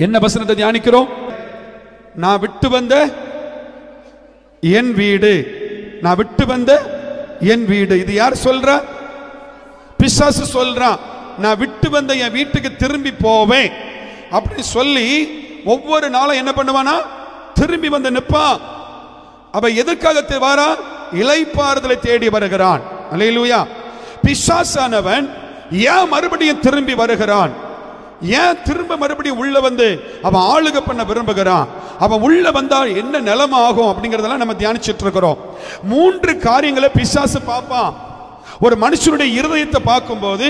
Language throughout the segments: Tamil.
என்ன வசனத்தை தியானிக்கிறோம்? நான் விட்டு வந்த என் வீடு, நான் விட்டு வந்த என் வீடு. இது யார் சொல்றா? பிசாசு சொல்றான். நான் விட்டு வந்த என் வீட்டுக்கு திரும்பி போவேன் அப்படி சொல்லி ஒவ்வொரு நாளும் என்ன பண்ணுவானா? திரும்பி வந்து நிற்பான். அவ எதற்காக வாரா? இளைப்பாறுதலை தேடி வருகிறான். அல்லேலூயா. பிசாசானவன் ஏன் மறுபடியும் திரும்பி வருகிறான்? ஏன் திரும்ப மறுபடியும் உள்ள வந்து அவன் ஆளுக பண்ண விரும்புகிறான்? அவன் உள்ள வந்தால் என்ன நிலைமை ஆகும் அப்படிங்கறதெல்லாம் நம்ம தியானிச்சுட்டு இருக்கிறோம். 3 காரியங்களை பிசாசு பார்ப்பான். ஒரு மனுஷனுடைய இருதயத்தை பார்க்கும்போது,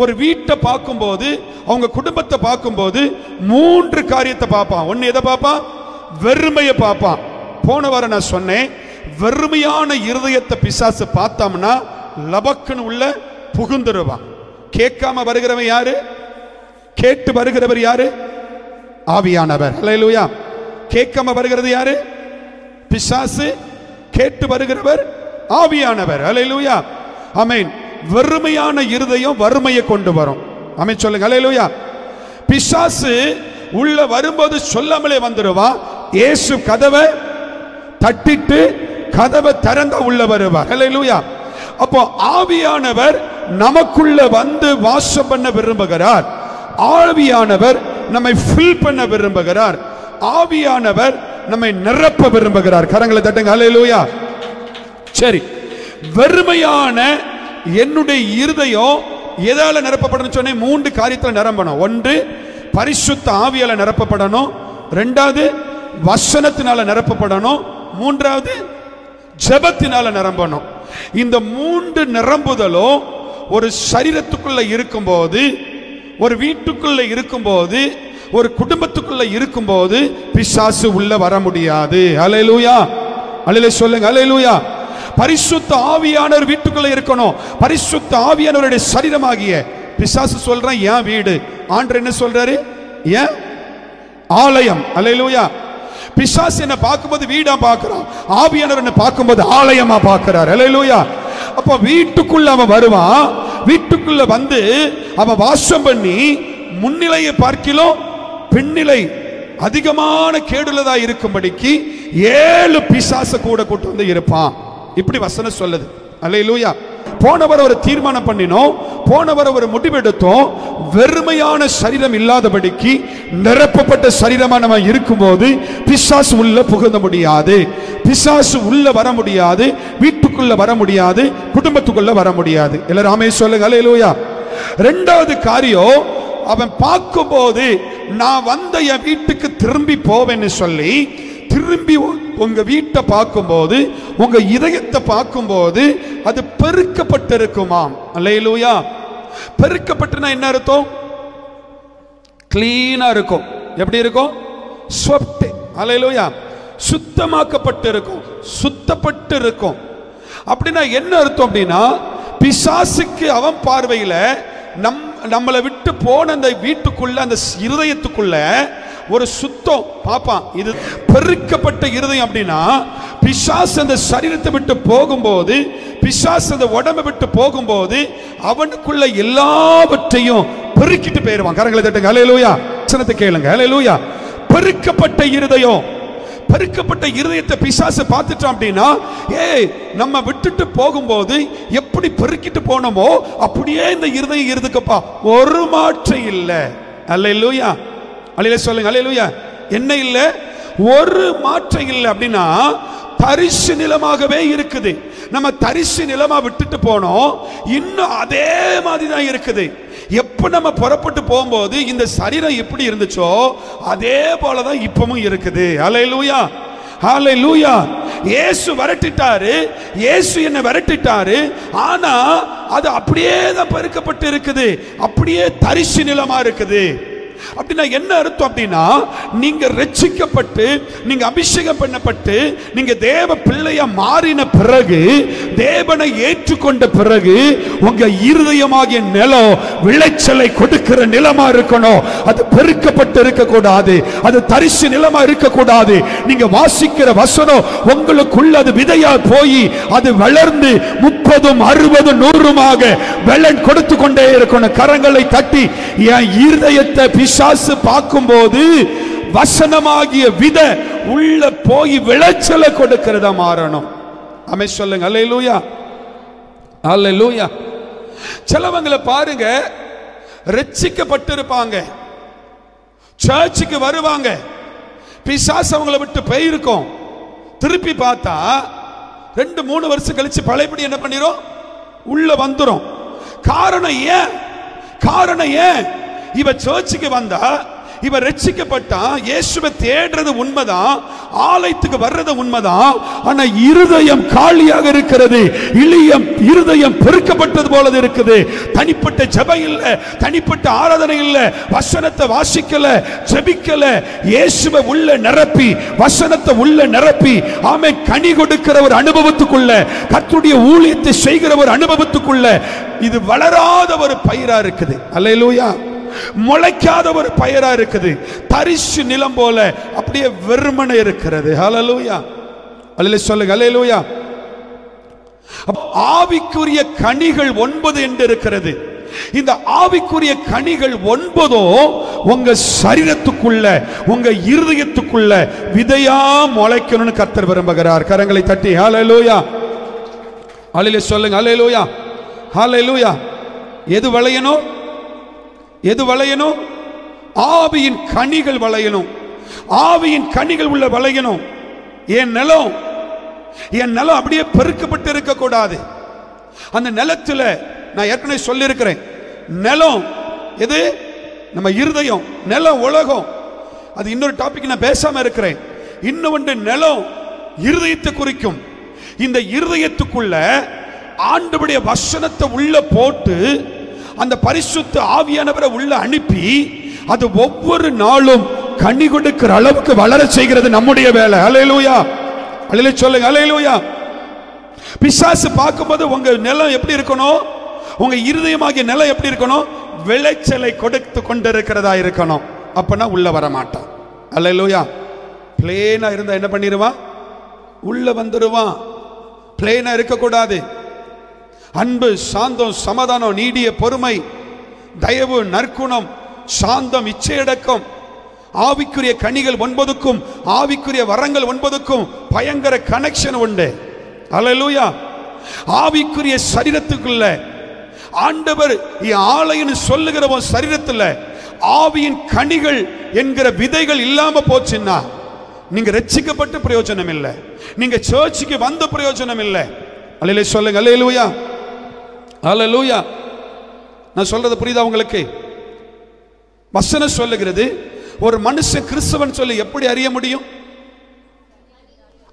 ஒரு வீட்டை பார்க்கும்போது, அவங்க குடும்பத்தை பார்க்கும்போது 3 காரியத்தை பார்ப்பான். ஒன்னு எதை பார்ப்பான்? வெறுமையை பார்ப்பான். போன வாரம் நான் சொன்னேன், வெறுமையான இருதயத்தை பிசாசு பார்த்தோம்னா லபக்குன்னு உள்ள புகுந்துருவான். கேட்காம வருகிறவன் யாரு? கேட்டு வருகிறவர் யாரு? ஆவியானவர். அல்லேலூயா. கேட்காம வருகிறது யாரு? பிசாசு. கேட்டு வருகிறவர் ஆவியானவர். அல்லேலூயா. ஆமென். வெறுமையான இருதயம் வறுமையை கொண்டு வரும். ஆமென் சொல்லுங்க. அல்லேலூயா. பிசாசு உள்ள வரும்போது சொல்லாமலே வந்துருவா. இயேசு கதவை தட்டிட்டு கதவை திறந்த உள்ள வருவார். அல்லேலூயா. அப்போ ஆவியானவர் நமக்குள்ள வந்து வாசம் பண்ண விரும்புகிறார். ஆவியானவர் நம்மை ஃபில் பண்ண விரும்புகிறார். ஆவியானவர் நம்மை நிரப்ப விரும்புகிறார். கரங்களை தட்டுங்க. அல்லேலூயா. சரி, வெறுமையான என்னுடைய இருதயம் எதால நிரப்பப்படணும் சொன்னேன்? 3 காரியத்தில் நிரம்பணும். 1 பரிசுத்த ஆவியால நிரப்பப்படணும். 2 வசனத்தினால நிரப்பப்படணும். 3 ஜெபத்தினால நிரம்பணும். இந்த 3 நிரம்புதலும் ஒரு சரீரத்துக்குள்ள இருக்கும்போது, ஒரு வீட்டுக்குள்ள இருக்கும்போது, ஒரு குடும்பத்துக்குள்ள இருக்கும்போது பிசாசு உள்ள வர முடியாது. அல்லேலூயா. அல்லேலூயா சொல்லுங்க. அல்லேலூயா. பரிசுத்த ஆவியானவர் வீட்டுக்குள்ள இருக்கணும். பரிசுத்த ஆவியானவருடைய சரீரமாகிய பிசாசு சொல்றான் ஏன் வீடு, ஆண்டவர் என்ன சொல்றாரு? ஏன் ஆலயம். அல்லேலூயா. பிசாசு என்ன பார்க்கும்போது வீடா பார்க்கிறான், ஆவியானவர் என்ன பார்க்கும்போது ஆலயமா பார்க்கிறார். அல்லேலூயா. அப்ப வீட்டுக்குள்ள அவன் வருவான். வீட்டுக்குள்ள வந்து அவன் வாசம் பண்ணி முன்னிலையை பார்க்கிலும் பின்னிலை அதிகமான கேடுள்ளதா இருக்கும்படிக்கு 7 பிசாச கூட கூட்டு வந்து இருப்பான். இப்படி வசனம் சொல்லுது. அல்லேலூயா. போனவரை ஒரு தீர்மானம் பண்ணினோம், போனவரை ஒரு முடிவெடுத்தோம். வெறுமையான சரீரம் இல்லாதபடிக்கு நிரப்பப்பட்ட சரீரமா நம்ம இருக்கும்போது பிசாசு உள்ள புகுந்த முடியாது, பிசாசு உள்ள வர முடியாது, வீட்டுக்குள்ள வர முடியாது, குடும்பத்துக்குள்ள வர முடியாது. எல்லாரும் ஆமென் சொல்லுங்க. அல்லேலூயா. 2வது காரியம், அவன் பார்க்கும்போது நான் வந்த என் வீட்டுக்கு திரும்பி போவேன்னு சொல்லி திரும்பி உங்க வீட்டை பார்க்கும்போது, உங்க இதயத்தை பார்க்கும்போது அது பெருக்கப்பட்டிருக்குமாம். அல்லேலூயா. பெருக்கப்பட்டுனா என்ன அர்த்தம்? கிளீனா இருக்கும். எப்படி இருக்கும்? ஸ்வப்ட். அல்லேலூயா. சுத்தமாக்கப்பட்டு இருக்கும், சுத்தப்பட்டு இருக்கும். அப்படின்னா என்ன அர்த்தம் அப்படின்னா, பிசாசுக்கு அவன் பார்வையில நம்மளை விட்டு போன அந்த வீட்டுக்குள்ள, அந்த இருதயத்துக்குள்ள ஒரு சுத்தம் பாப்பான். இது பெருக்கப்பட்ட இருதயம். அப்படின்னா பிசாசு அந்த சரீரத்தை விட்டு போகும்போது, பிசாசு அந்த உடம்பை விட்டு போகும்போது அவனுக்குள்ள எல்லாவற்றையும் பெருக்கிட்டு போயிடுவான். கரங்களை தட்டுங்க. அல்லேலூயா. வசனத்தை கேளுங்க. அல்லேலூயா. பெருக்கப்பட்ட இருதயம். பெருக்கப்பட்ட இருதயத்தை பிசாசு பார்த்துட்டான் அப்படின்னா, நம்ம விட்டுட்டு போகும்போது எப்படி பெருக்கிட்டு போனோமோ அப்படியே இந்த இருதயம் இருக்குப்பா, ஒரு மாற்றம் இல்லை. அல்லேலூயா. அல்லேலூயா சொல்லுங்க. அல்லேலூயா. என்ன இல்லை? ஒரு மாற்றம் இல்லை. அப்படின்னா தரிசு நிலமாகவே இருக்குது. நம்ம தரிசு நிலமா விட்டுட்டு போனோம், இன்னும் அதே மாதிரி தான் இருக்குது. எப்ப நம்ம புறப்பட்டு போகும்போது இந்த சரீரம் எப்படி இருந்துச்சோ அதே போலதான் இப்பவும் இருக்குது. அல்லேலூயா. ஹல்லேலூயா. இயேசு விரட்டிட்டாரு, இயேசு என்ன விரட்டிட்டாரு. ஆனா அது அப்படியே தான் பெருக்கப்பட்டு இருக்குது, அப்படியே தரிசு நிலமா இருக்குது. அப்படின்னா என்ன அர்த்தம் அப்படின்னா, நீங்க ரட்சிக்கப்பட்டு, நீங்க அபிஷேகம் பண்ணப்பட்டு, நீங்க தேவ பிள்ளையா மாறின பிறகு தேவனை ஏற்றுக்கொண்ட பிறகு உங்க இருதயமாகிய நிலம் விளைச்சலை கொடுக்கிற நிலமா இருக்கணும். அது பெருக்கப்பட்டு இருக்க கூடாது, அது தரிசு நிலமா இருக்க கூடாது. நீங்க வாசிக்கிற வசனம் உங்களுக்குள்ள அது விதையா போய் அது வளர்ந்து 30, 60, 100 பலன் கொடுத்து கொண்டே இருக்கணும். கரங்களை தட்டி என் இருதயத்தை பிசாசு பார்க்கும்போது வசனமாகிய விதை உள்ள போய் விளைச்சலை கொடுக்கிறதா மாறணும். ஆமென் சொல்லுங்க. அல்லேலூயா, அல்லேலூயா. சிலவங்களை பாருங்க, ரட்சிக்கப்பட்டிருப்பாங்க, சர்ச்சுக்கு வருவாங்க, பிசாசு அவங்களை விட்டு போயிருக்கும். திருப்பி பார்த்தா 2-3 வருஷம் கழிச்சு பழையபடி என்ன பண்ணிரும், உள்ள வந்துரும். காரணம் ஏன்? காரணம் ஏன்? இவ சர்ச்சுக்கு வந்தா, இவ ரட்சிக்கப்பட்டா, இயேசுவை தேடுறது உண்மைதான், ஆலயத்துக்கு வர்றது உண்மைதான். ஆனா இருதயம் காலியாக இருக்கிறது, இருதயம் பெருக்கப்பட்டது போல இருக்குது. தனிப்பட்ட ஜெபம் இல்ல, தனிப்பட்ட ஆராதனை இல்ல, வசனத்தை வாசிக்கல, ஜெபிக்கல. இயேசுவை உள்ள நிரப்பி, வசனத்தை உள்ள நிரப்பி, ஆமென், கனி கொடுக்கிற ஒரு அனுபவத்துக்குள்ள, கர்த்தருடைய ஊழியத்தை செய்கிற ஒரு அனுபவத்துக்குள்ள இது வளராத ஒரு பயிரா இருக்குது. அல்லேலூயா. முளைக்காத ஒரு பயிரா இருக்குது, தரிசு நிலம் போல அப்படியே வெறுமனே இருக்கிறது. ஹல்லேலூயா, அல்லேலூயா சொல்லுங்க. அல்லேலூயா. ஆவிக்குரிய கனிகள் 9 என்று இருக்கிறது. இந்த ஆவிக்குரிய கனிகள் 9 உங்க சரீரத்துக்குள்ள, உங்க இருதயத்துக்குள்ள விதையா முளைக்கணும்னு கர்த்தர் விரும்புகிறார். கரங்களை தட்டி ஹல்லேலூயா, அல்லேலூயா சொல்லுங்க. அல்லேலூயா, ஹல்லேலூயா. எது விளையணும்? எது விளையணும்? ஆவியின் கனிகள் விளையணும். ஆவியின் கனிகள் உள்ள விளையணும். என் நிலம் அப்படியே பெருக்கப்பட்டு இருக்க கூடாது. அந்த நிலத்துல நான் ஏற்கனவே சொல்லி இருக்கிறேன், நிலம் எது? நம்ம இருதயம். நிலம் உலகம், அது இன்னொரு டாபிக் நான் பேசாம இருக்கிறேன். இன்னொன்று நிலம் இருதயத்தை குறிக்கும். இந்த இருதயத்துக்குள்ள ஆண்டவருடைய வசனத்தை உள்ள போட்டு அந்த பரிசுத்த ஆவியானவரை உள்ள அனுப்பி அது ஒவ்வொரு நாளும் கனி கொடுக்கிற அளவுக்கு வளர செய்கிறது நம்முடைய வேலை. அல்லேலூயா, அல்லேலூயா சொல்லுங்க. அல்லேலூயா. பிசாசு பார்க்கும்போது உங்க நிலம் எப்படி இருக்கணும்? உங்க இருதயமாகிய நிலம் எப்படி இருக்கணும்? விளைச்சலை கொடுத்து கொண்டிருக்கிறதா இருக்கணும். அப்பனா உள்ள வர மாட்டான். அல்லேலூயா. பிளேனா இருந்தா என்ன பண்ணிடுவான்? உள்ள வந்துடுவான். பிளேனா இருக்கக்கூடாது. அன்பு, சாந்தம், சமாதானம், நீடிய பொறுமை, தயவு, நற்குணம், சாந்தம், இச்சையடக்கம், ஆவிக்குரிய கனிகள் 9க்கும் ஆவிக்குரிய வரங்கள் 9க்கும் பயங்கர கனெக்ஷன் உண்டு. அல்லேலூயா. ஆவிக்குரிய சரீரத்துக்குள்ள ஆண்டவர் ஆலயம்னு சொல்லுகிற சரீரத்தில் ஆவியின் கனிகள் என்கிற விதைகள் இல்லாம போச்சுன்னா நீங்க ரட்சிக்கப்பட்ட பிரயோஜனம் இல்லை, நீங்க சர்ச்சுக்கு வந்த பிரயோஜனம் இல்லை. அல்லேலூயா சொல்லுங்க. அல்லேலூயா, அல்லேலூயா. நான் சொல்றது புரியுதா உங்களுக்கு? வசனம் சொல்லுகிறது, ஒரு மனுஷன் கிறிஸ்தவன் சொல்லி எப்படி அறிய முடியும்?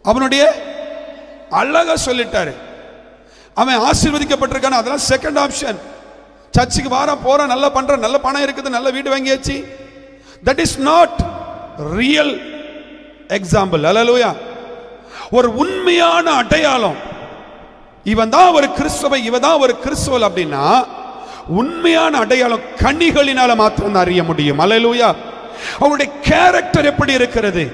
அவனுடைய அழகா சொல்லிட்டாரு, அவன் ஆசீர்வதிக்கப்பட்டிருக்கான. அதெல்லாம் செகண்ட் ஆப்ஷன். சர்ச்சுக்கு வாரம் போறான், நல்லா பண்றான், நல்ல பணம் இருக்குது, நல்ல வீடு வாங்கியாச்சு. That is not real example. Hallelujah. ஒரு உண்மையான அடையாளம், இவன் தான் ஒரு கிறிஸ்தவன், இவன் தான் ஒரு கிறிஸ்தவன் அப்படின்னா உண்மையான அடையாளம் கனிகளினால மாத்திரம் தான் அறிய முடியும். அல்லேலூயா. அவனுடைய கேரக்டர் எப்படி இருக்கிறது?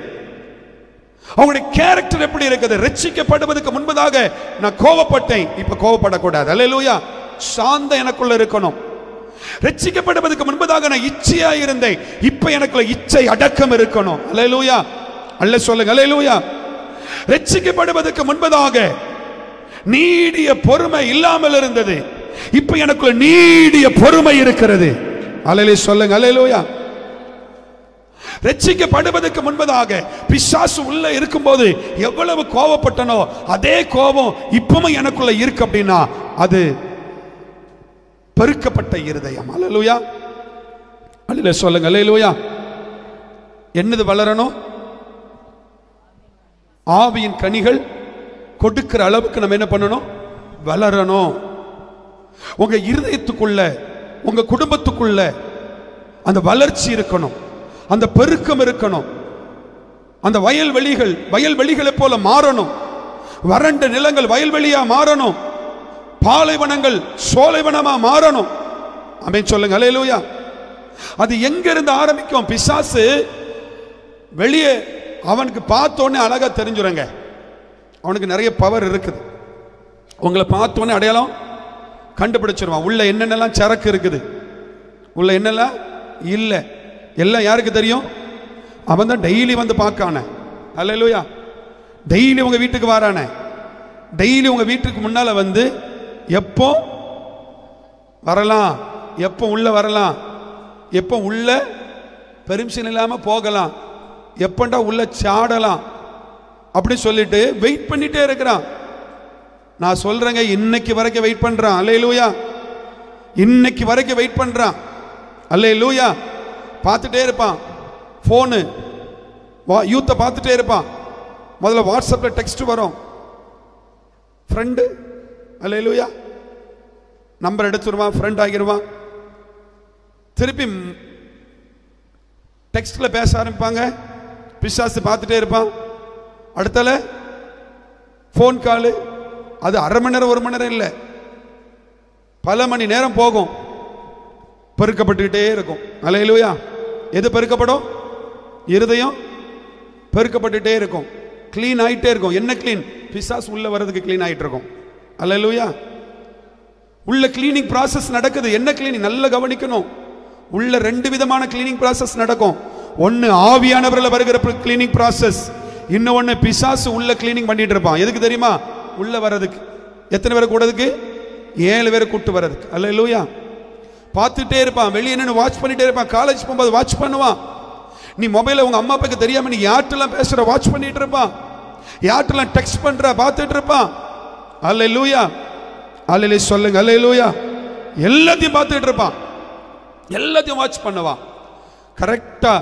அவனுடைய கேரக்டர் எப்படி இருக்குது? ரட்சிக்கப்படுவதற்கு முன்பதாக நான் கோபப்பட்டேன், இப்ப கோபப்படக்கூடாது. அல்லேலூயா. சாந்தம் எனக்குள்ள இருக்கணும். ரட்சிக்கப்படுவதற்கு முன்பதாக நான் இச்சையா இருந்தேன், இப்ப எனக்குள்ள இச்சை அடக்கம் இருக்கணும். அல்லேலூயா, அல்ல சொல்லுங்க. அல்லேலூயா. ரட்சிக்கப்படுவதற்கு முன்பதாக நீடிய பொறுமை இல்லாமல் இருந்தது, இப்ப எனக்குள்ள நீடிய பொறுமை இருக்கிறது. அல்லேலூயா சொல்லுங்க. அல்லேலூயா. ரட்சிக்கப்படுவதற்கு முன்பதாக பிசாசு உள்ள இருக்கும்போது எவ்வளவு கோபப்பட்டனோ அதே கோபம் இப்பவும் எனக்குள்ள இருக்கு அப்படின்னா அது பெருக்கப்பட்ட இருதயம். அல்லேலூயா, அல்லேலூயா சொல்லுங்க. அல்லேலூயா. என்னது வளரணும்? ஆவியின் கனிகள் கொடுக்கிற அளவுக்கு நம்ம என்ன பண்ணணும்? வளரணும். உங்க இருதயத்துக்குள்ள, உங்க குடும்பத்துக்குள்ள அந்த வளர்ச்சி இருக்கணும், அந்த பெருக்கம் இருக்கணும். அந்த வயல்வெளிகளை போல மாறணும். வறண்ட நிலங்கள் வயல்வெளியா மாறணும், பாலைவனங்கள் சோலைவனமா மாறணும். ஆமென் சொல்லுங்க. அல்லேலூயா. அது எங்க இருந்து ஆரம்பிக்கும்? பிசாசு வெளியே அவனுக்கு பார்த்தோன்னே அழகா தெரிஞ்சுருங்க. அவனுக்கு நிறைய பவர் இருக்குது. உங்களை பார்த்தோன்னே அடையாளம் கண்டுபிடிச்சிருவான். உள்ள என்னென்னலாம் சரக்கு இருக்குது, உள்ள என்னெல்லாம் இல்லை, எல்லாம் யாருக்கு தெரியும்? அவன் தான் டெய்லி வந்து பார்க்கான. அல்லேலூயா. டெய்லி உங்க வீட்டுக்கு வரானே, டெய்லி உங்க வீட்டுக்கு முன்னால வந்து எப்போ வரலாம், எப்போ உள்ள வரலாம், எப்போ உள்ள பெர்மிஷன் இல்லாம போகலாம், எப்பண்டா உள்ள சாடலாம் அப்படி சொல்லிட்டு வெயிட் பண்ணிட்டே இருக்கிறான். நான் சொல்றேங்க, இன்னைக்கு வரைக்கும் வெயிட் பண்றான். அல்லேலூயா. இன்னைக்கு வரைக்கும் வெயிட் பண்றான். அல்லேலூயா. பார்த்துட்டே இருப்பான். போனு யூத்தை பார்த்துட்டே இருப்பான். முதல்ல வாட்ஸ்அப்ல டெக்ஸ்ட் வரும், ஃப்ரெண்டு. அல்லேலூயா. நம்பர் எடுத்துருவான், ஃப்ரெண்ட் ஆகிடுவான். திருப்பி டெக்ஸ்ட்ல பேச ஆரம்பிப்பாங்க. பிசாசு பார்த்துட்டே இருப்பான். அடுத்தல போன் காலு. அது அரை மணி நேரம் 1 மணி நேரம் இல்லை, பல மணி நேரம் போகும். பெருக்கப்பட்டுக்கிட்டே இருக்கும். அல்லேலூயா. எது பெருக்கப்படும்? இருதயம் பெருக்கப்பட்டுட்டே இருக்கும், கிளீன் ஆயிட்டே இருக்கும். என்ன கிளீன்? பிசாசு உள்ள வர்றதுக்கு கிளீன் ஆயிட்டு இருக்கும். அல்லேலூயா. உள்ள கிளீனிங் ப்ராசஸ் நடக்குது. என்ன கிளீனிங்? நல்ல கவனிக்கணும். உள்ள 2 விதமான கிளீனிங் ப்ராசஸ் நடக்கும். ஒன்னு ஆவியானவர்ல வருகிற கிளீனிங் ப்ராசஸ், இன்னொன்னு பிசாசு உள்ள கிளீனிங் பண்ணிட்டு இருப்பான். எதுக்கு தெரியுமா? உள்ள வர்றதுக்கு. எத்தனை பேரை கூடதுக்கு? 7 பேரை கூட்டு வர்றதுக்கு. அல்லேலூயா. பார்த்துட்டே இருப்பான். வெளியே நின்று வாட்ச் பண்ணிட்டே இருப்பான். காலேஜ் போகும்போது வாட்ச் பண்ணுவான். நீ மொபைல உங்க அம்மா அப்பாக்கு தெரியாம நீ யார்ட்டெல்லாம் பேசுற வாட்ச் பண்ணிட்டு இருப்பான். யார்ட்டெல்லாம் டெக்ஸ்ட் பண்ற பார்த்துட்டு இருப்பான். அல்லேலூயா. அல்லேலூயா சொல்லுங்க. அல்லேலூயா. எல்லாத்தையும் பார்த்துட்டு இருப்பான், எல்லாத்தையும் வாட்ச் பண்ணுவான். கரெக்டா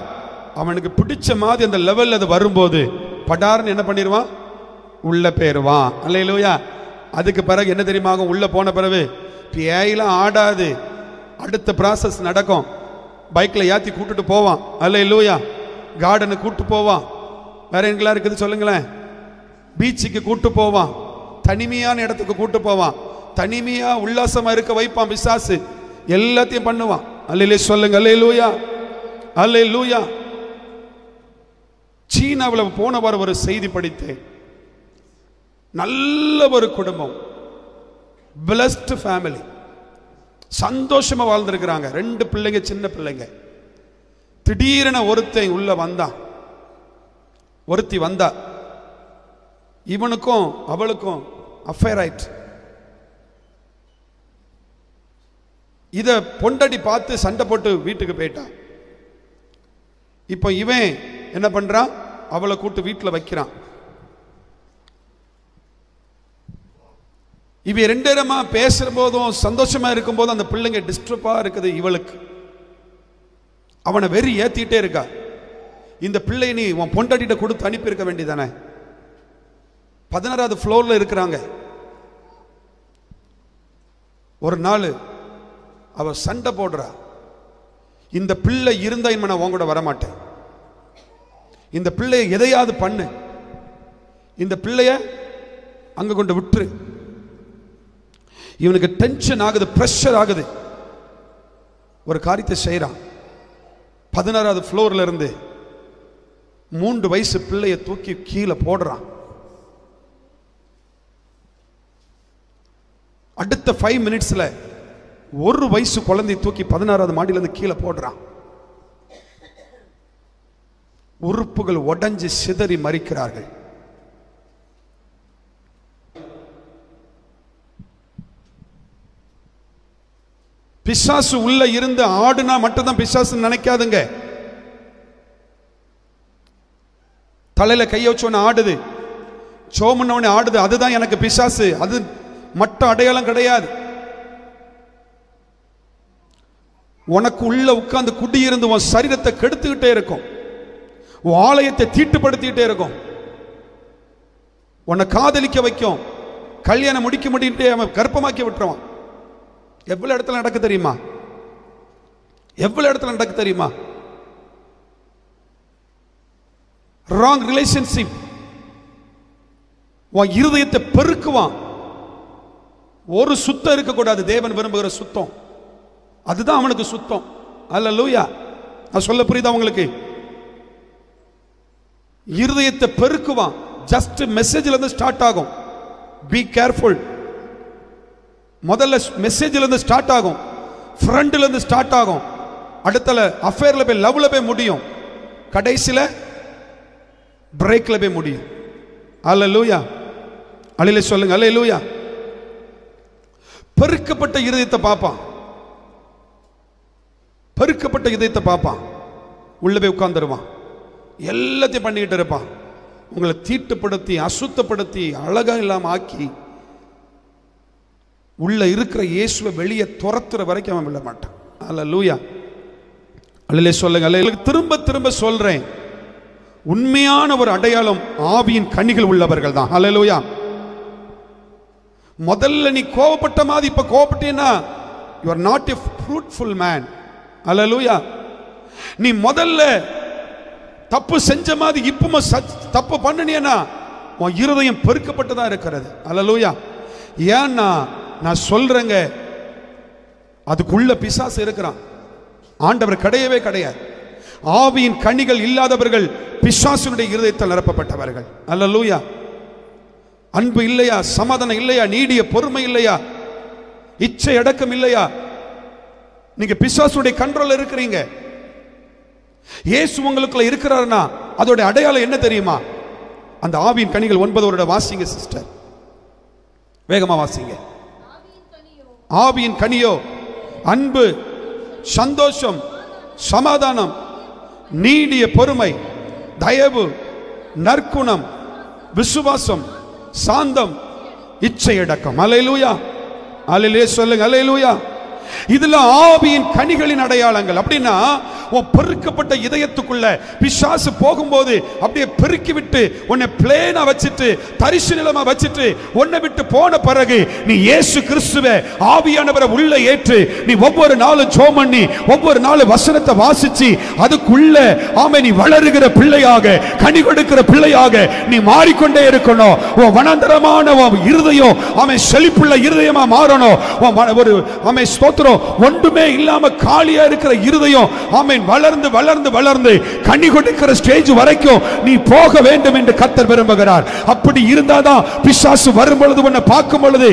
அவனுக்கு பிடிச்ச மாதிரி அந்த லெவல் அது வரும்போது படார்னு என்ன பண்ணிடுவான்? உள்ள போயிருவான். அல்லேலூயா. அதுக்கு பிறகு என்ன தெரியுமா? உள்ள போன பிறகு பேயெல்லாம் ஆடாது. அடுத்த ப்ராசஸ் நடக்கும். பைக்ல ஏத்தி கூட்டுட்டு போவான். அல்லேலூயா. கார்டனு கூட்டு போவான். வேற எங்கெல்லாம் இருக்குது சொல்லுங்களேன்? பீச்சுக்கு கூட்டு போவான், தனிமையான இடத்துக்கு கூட்டு போவான், தனிமையா உல்லாசமா இருக்க வைப்பான் பிசாசு. எல்லாத்தையும் பண்ணுவான். அல்லேலூயா சொல்லுங்க. அல்லேலூயா. அல்லேலூயா. சீனாவில் போன வாரம் ஒரு செய்தி படித்தேன். நல்ல ஒரு குடும்பம், பிளஸ்ட் ஃபேமிலி, சந்தோஷமா வாழ்ந்திருக்கிறாங்க. 2 பிள்ளைங்க, சின்ன பிள்ளைங்க. திடீரென ஒருத்தன் உள்ள வந்தான், ஒருத்தி வந்தா. இவனுக்கும் அவளுக்கும் அஃபேர் ஆயிட்டு. இத பொண்டடி பார்த்து சண்டை போட்டு வீட்டுக்கு போயிட்டான். இப்போ இவன் என்ன பண்றான்? அவளை கூட்டு வீட்டில் வைக்கிறான். இவ 2 இடமா பேசுற போதும் சந்தோஷமா இருக்கும் போதும் அந்த பிள்ளைங்க டிஸ்டர்பா இருக்குது இவளுக்கு. அவனை வெறி ஏத்திட்டே இருக்கா. இந்த பிள்ளை நீ உன் பொண்டாட்டிட்ட கொடுத்து அனுப்பி இருக்க வேண்டியதானே. 16வது ஃப்ளோர்ல இருக்கிறாங்க. ஒரு நாள் அவ சண்டை போடுறா. இந்த பிள்ளை இருந்தா நான் உன் கூட வரமாட்டேன், இந்த பிள்ளைய எதையாவது பண்ணு, இந்த பிள்ளைய அங்க கொண்டு விட்டுரு. இவனுக்கு டென்ஷன் ஆகுது, பிரஷர் ஆகுது. ஒரு காரியத்தை செய்யறான். 16வது ஃப்ளோர்ல இருந்து 3 வயசு பிள்ளைய தூக்கி கீழே போடுறான். அடுத்த 5 மினிட்ஸ்ல 1 வயசு குழந்தை தூக்கி 16வது மாடியில இருந்து கீழே போடுறான். உறுப்புகள் உடைஞ்சு சிதறி மறிக்கிறார்கள். பிசாசு உள்ள இருந்து ஆடுனா மட்டும்தான் பிசாசு நினைக்காதுங்க. தலையில கைய வச்சோன்னு ஆடுது, சோமுன்னவனே ஆடுது, அதுதான் எனக்கு பிசாசு. அது மட்டும் அடையாளம் கிடையாது. உனக்கு உள்ள உட்கார்ந்து குடியிருந்து உன் சரீரத்தை கெடுத்துக்கிட்டே இருக்கும், உன் ஆலயத்தை தீட்டுப்படுத்திக்கிட்டே இருக்கும், உன்னை காதலிக்க வைக்கும், கல்யாணம் முடிக்க முடியிட்டே அவன் கர்ப்பமாக்கி விட்டுருவான். எவ்வளவு இடத்துல நடக்க தெரியுமா? எவ்வளவு இடத்துல நடக்க தெரியுமா? Wrong relationship. உன் இருதயத்தை பெருக்குவான். ஒரு சுத்தம் இருக்கக்கூடாது. தேவன் விரும்புகிற சுத்தம் அதுதான் அவனுக்கு சுத்தம். அல்லேலூயா. நான் சொல்ல புரியுதா உங்களுக்கு? இருதயத்தை பெருக்குவான். ஜஸ்ட் மெசேஜ்ல இருந்து ஸ்டார்ட் ஆகும். Be careful. முதல்ல மெசேஜ்ல இருந்து ஸ்டார்ட் ஆகும், ஃப்ரண்ட்ல இருந்து ஸ்டார்ட் ஆகும், அடுத்தல அஃபேர்ல போய் லவ்ல போய் முடியும், கடைசில பிரேக்ல போய் முடியும். அல்லேலூயா. அல்லேலூயா சொல்லுங்க. அல்லேலூயா. பெருக்கப்பட்ட இருதயத்தை பார்ப்பான். பெருக்கப்பட்ட இதயத்தை பார்ப்பான். உள்ள போய் உட்கார்ந்துருவான். எல்லாத்தையும் பண்ணிக்கிட்டு இருப்பான். உங்களை தீட்டுப்படுத்தி அசுத்தப்படுத்தி அழகா இல்லாம ஆக்கி உள்ள இருக்கிற இயேசுவை வெளியே துரத்துற வரைக்கும் அவன் விட மாட்டான். அல்லேலூயா. அல்லேலூயா சொல்லுங்க. அல்லேலூயா. திரும்ப திரும்ப சொல்றேன், உண்மையான ஒரு அடையாளம் ஆவியின் கனிகள் உள்ளவர்கள் தான். அல்லேலூயா. முதல்ல நீ கோபப்பட்ட மாதிரி இப்ப கோபப்பட்டீன்னா you are not a fruitful man. அல்லேலூயா. நீ முதல்ல தப்பு செஞ்ச மாதிரி இப்பவும் தப்பு பண்ணினா உன் இருதயம் பெருக்கப்பட்டதா இருக்கிறது. அல்லேலூயா. ஏன்னா நான் சொல்றேங்க, அதுக்குள்ள பிசாசு இருக்கிறான். ஆண்டவர் கிடையவே கிடையாது. ஆவியின் கனிகள் இல்லாதவர்கள் பிசாசுடைய இருதயத்தில் நிரப்பப்பட்டவர்கள். அல்லேலூயா. அன்பு இல்லையா, சமாதானம் இல்லையா, நீடிய பொறுமை இல்லையா, இச்சை அடக்கம் இல்லையா, நீங்க பிசாசுடைய கண்ட்ரோல்ல இருக்கிறீங்க. இயேசு உங்களுக்குள்ள இருக்கிறாருன்னா அதோட அடையாளம் என்ன தெரியுமா? அந்த ஆவியின் கனிகள் 9 வாசிங்க சிஸ்டர், வேகமா வாசிங்க. ஆவியின் கனியோ அன்பு, சந்தோஷம், சமாதானம், நீடிய பொறுமை, தயவு, நற்குணம், விசுவாசம், சாந்தம், இச்சை அடக்கம். அல்லேலூயா. அல்லேலூயா சொல்லுங்க. அல்லேலூயா. இதுல ஆவியின் கனிகளின் அடையாளங்கள். அப்படின்னா பெருக்கப்பட்ட இதயத்துக்குள்ள பிசாசு போகும்போது அப்படியே பெருக்கி விட்டு உன்னை பிளேனா வச்சிட்டு தரிசு நிலமா வச்சிட்டு உன்னை விட்டு போன பிறகு நீ இயேசு கிறிஸ்துவை ஆவியானவரை உள்ள ஏற்று நீ ஒவ்வொரு நாளும் ஜெபம் பண்ணி ஒவ்வொரு நாளும் வசனத்தை வாசிச்சு அதுக்குள்ள ஆமே நீ வளருகிற பிள்ளையாக, கனி கொடுக்கிற பிள்ளையாக நீ மாறிக்கொண்டே இருக்கணும். உன் வனாந்தரமான இருதயம் ஆமே செழிப்புள்ள இருதயமா மாறணும். ஒரு ஆமே ஸ்தோத்திரம், ஒன்றுமே இல்லாம காலியா இருக்கிற இருதயம் ஆமே வளர்ந்து வளர்ந்து வளர்ந்து கனி கொடுக்கிற ஸ்டேஜ் வரைக்கும் நீ போக வேண்டும் என்று கர்த்தர் விரும்புகிறார். அப்படி இருந்தாதான் பிசாசு வரும் பொழுது உன்னை பார்க்கும் பொழுது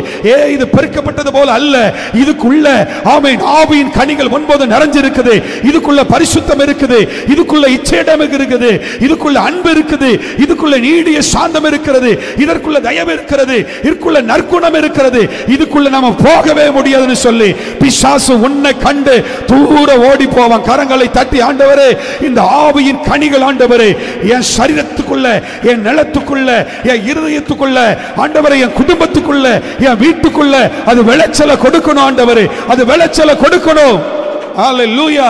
இது பெருக்கப்பட்டது போல அல்ல, இதுக்குள்ள ஆமென் ஆவியின் கனிகள் 9 நிறைஞ்சிருக்குது, இதுக்குள்ள பரிசுத்தம் இருக்குது, இதுக்குள்ள இச்சையிடம் இருக்குது, இதுக்குள்ள அன்பு இருக்குது, இதுக்குள்ள நீடிய சாந்தம் இருக்கிறது, இதற்குள்ள தயவு இருக்கிறது, இதுக்குள்ள நற்குணம் இருக்கிறது, இதுக்குள்ள நாம போகவே முடியாதுன்னு சொல்லி பிசாசு உன்னை கண்டு தூர ஓடி போவான். கரங்களை தட்டி, ஆண்டவரே இந்த ஆவியின் கனிகள் ஆண்டவரே என் சரீரத்துக்குள்ள, என் நிலத்துக்குள்ள, என் இருதயத்துக்குள்ள ஆண்டவரே, என் குடும்பத்துக்குள்ள, என் வீட்டுக்குள்ள அது விளைச்சலை கொடுக்கணும். ஆண்டவரே அது விளைச்சலை கொடுக்கணும். அல்லேலூயா.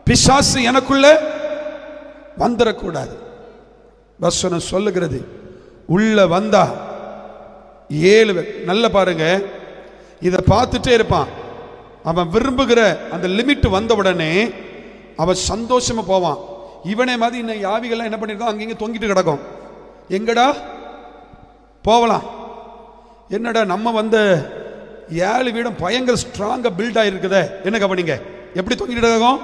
பிசாசு எனக்குள்ள வந்துடக்கூடாது. வசனம் சொல்லுகிறது, உள்ள வந்தா 7 நல்ல பாருங்க, இதை பார்த்துட்டே இருப்பான். அவன் விரும்புகிற அந்த லிமிட் வந்த உடனே அவன் சந்தோஷமா போவான். இவனே மாதிரி இன்னும் யாவிகள்லாம் என்ன பண்ணிருக்கோம், அங்கங்க தொங்கிட்டு கிடக்கும். எங்கடா போகலாம்? என்னடா நம்ம வந்த 7 வீடும் பயங்கர ஸ்ட்ராங்கா பில்ட் ஆயிருக்குதே, என்ன கவனிங்க, எப்படி தொங்கிட்டு கிடக்கும்?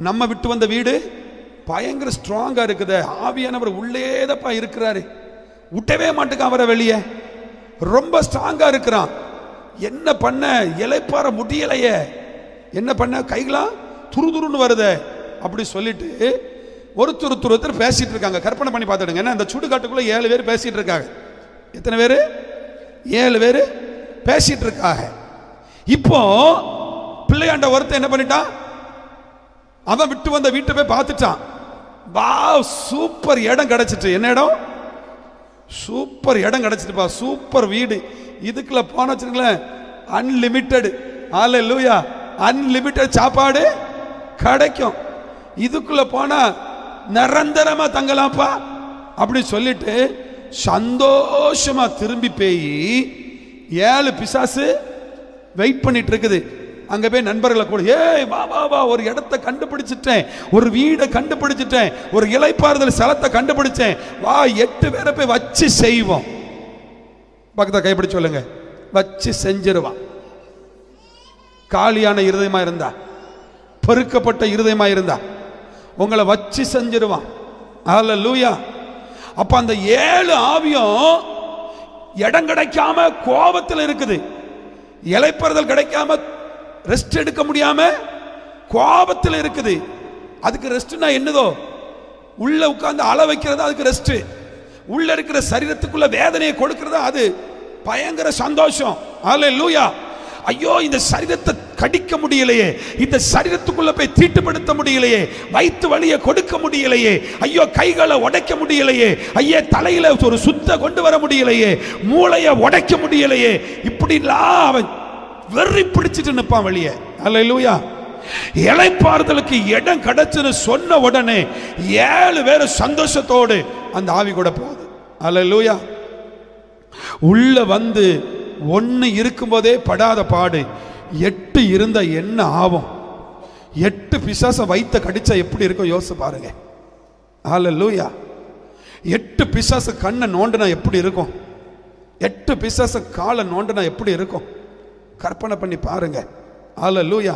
நம்ம விட்டு வந்த வீடு பயங்கர ஸ்ட்ராங்கா இருக்குது. ஆவியானவர் உள்ளேதப்பா இருக்கிறாரு, விட்டவே மாட்டுக்கான் அவரை வெளியே, ரொம்ப ஸ்ட்ராங்கா இருக்கிறான். என்ன பண்ண, இலைப்பாற முடியலையே, என்ன பண்ண, கைகளாம் துருதுருன்னு வருதே அப்படி சொல்லிட்டு ஒருத்தர் பேசிட்டு இருக்காங்க. கற்பனை பண்ணி பார்த்துடுங்க. ஏன்னா இந்த சுடுகாட்டுக்குள்ள 7 பேர் பேசிட்டு இருக்காங்க. எத்தனை பேரு? 7 பேர் பேசிட்டு இருக்காங்க. இப்போ பிள்ளையாண்ட ஒருத்தன் என்ன பண்ணிட்டான், அவன் விட்டு வந்த வீட்டை போய் பார்த்துட்டான். வாவ், சூப்பர் இடம் கிடைச்சிட்டு. என்ன இடம்? சூப்பர் இடம் கிடைச்சிட்டுப்பா, சூப்பர் வீடு. இதுக்குள்ள போன வச்சுங்களேன் அன்லிமிட்டெட். அல்லேலூயா. அன்லிமிட்டெட் சாப்பாடு கிடைக்கும். இதுக்குள்ள போனா நிரந்தரமா தங்கலாம்ப்பா அப்படி சொல்லிட்டு சந்தோஷமா திரும்பி போய் 7 பிசாசு வெயிட் பண்ணிட்டு இருக்குது. அங்க போய் நண்பர்களை கூட, ஏய் வா வா வா, ஒரு இடத்தை கண்டுபிடிச்சிட்டேன், ஒரு வீடை கண்டுபிடிச்சிட்டேன், ஒரு இளைப்பாறுதல் ஸ்தலத்தை கண்டுபிடிச்சேன், வா 8 பேரை போய் வச்சு செய்வோம். பக்கத்தை கைப்பிடி சொல்லுங்க, வச்சு செஞ்சிருவான். காலியான இருதயமா இருந்தா, பெருக்கப்பட்ட இருதயமா இருந்தா உங்களை வச்சு செஞ்சிருவான். ஹல்லேலூயா. அப்ப அந்த 7 ஆவியும் இடம் கிடைக்காம கோபத்தில் இருக்குது, இளைப்பாறுதல் கிடைக்காம ரெஸ்ட் எடுக்க முடியாம கோபத்தில் இருக்குது. அதுக்கு ரெஸ்ட்னா என்னதோ, உள்ள உட்கார்ந்து அள வைக்கிறதா அதுக்கு ரெஸ்ட். உள்ள இருக்கிற சரீரத்துக்குள்ள வேதனையை கொடுக்கிறதா அது பயங்கர சந்தோஷம். ஹல்லேலூயா. ஐயோ, இந்த சரீரத்தை கடிக்க முடியலையே, இந்த சரீரத்துக்குள்ள போய் தீட்டுப்படுத்த முடியலையே, வயிற்று வலியை கொடுக்க முடியலையே, ஐயோ கைகளை உடைக்க முடியலையே, ஐயே தலையில ஒரு சுத்த கொண்டு வர முடியலையே, மூளையை உடைக்க முடியலையே, இப்படிலாம் அவன் வெறி பிடிச்சிட்டு நிற்பான் வெளியே. ஹல்லேலூயா. இளைப்பாறுதலுக்கு இடம் கிடைச்சுன்னு சொன்ன உடனே 7 பேர் சந்தோஷத்தோடு அந்த ஆவி கூட போகுது. ஹல்லேலூயா. உள்ள வந்து 1 இருக்கும்போதே படாத பாடு, 8 இருந்தா என்ன ஆகும்? 8 பிசாச வைத்த கடிச்சா எப்படி இருக்கும் யோசிச்சு பாருங்க. ஹல்லேலூயா. 8 பிசாச கண்ணை நோண்டினா எப்படி இருக்கும்? 8 பிசாச காலை நோண்டினா எப்படி இருக்கும்? கற்பனை பண்ணி பாருங்க. ஹல்லேலூயா.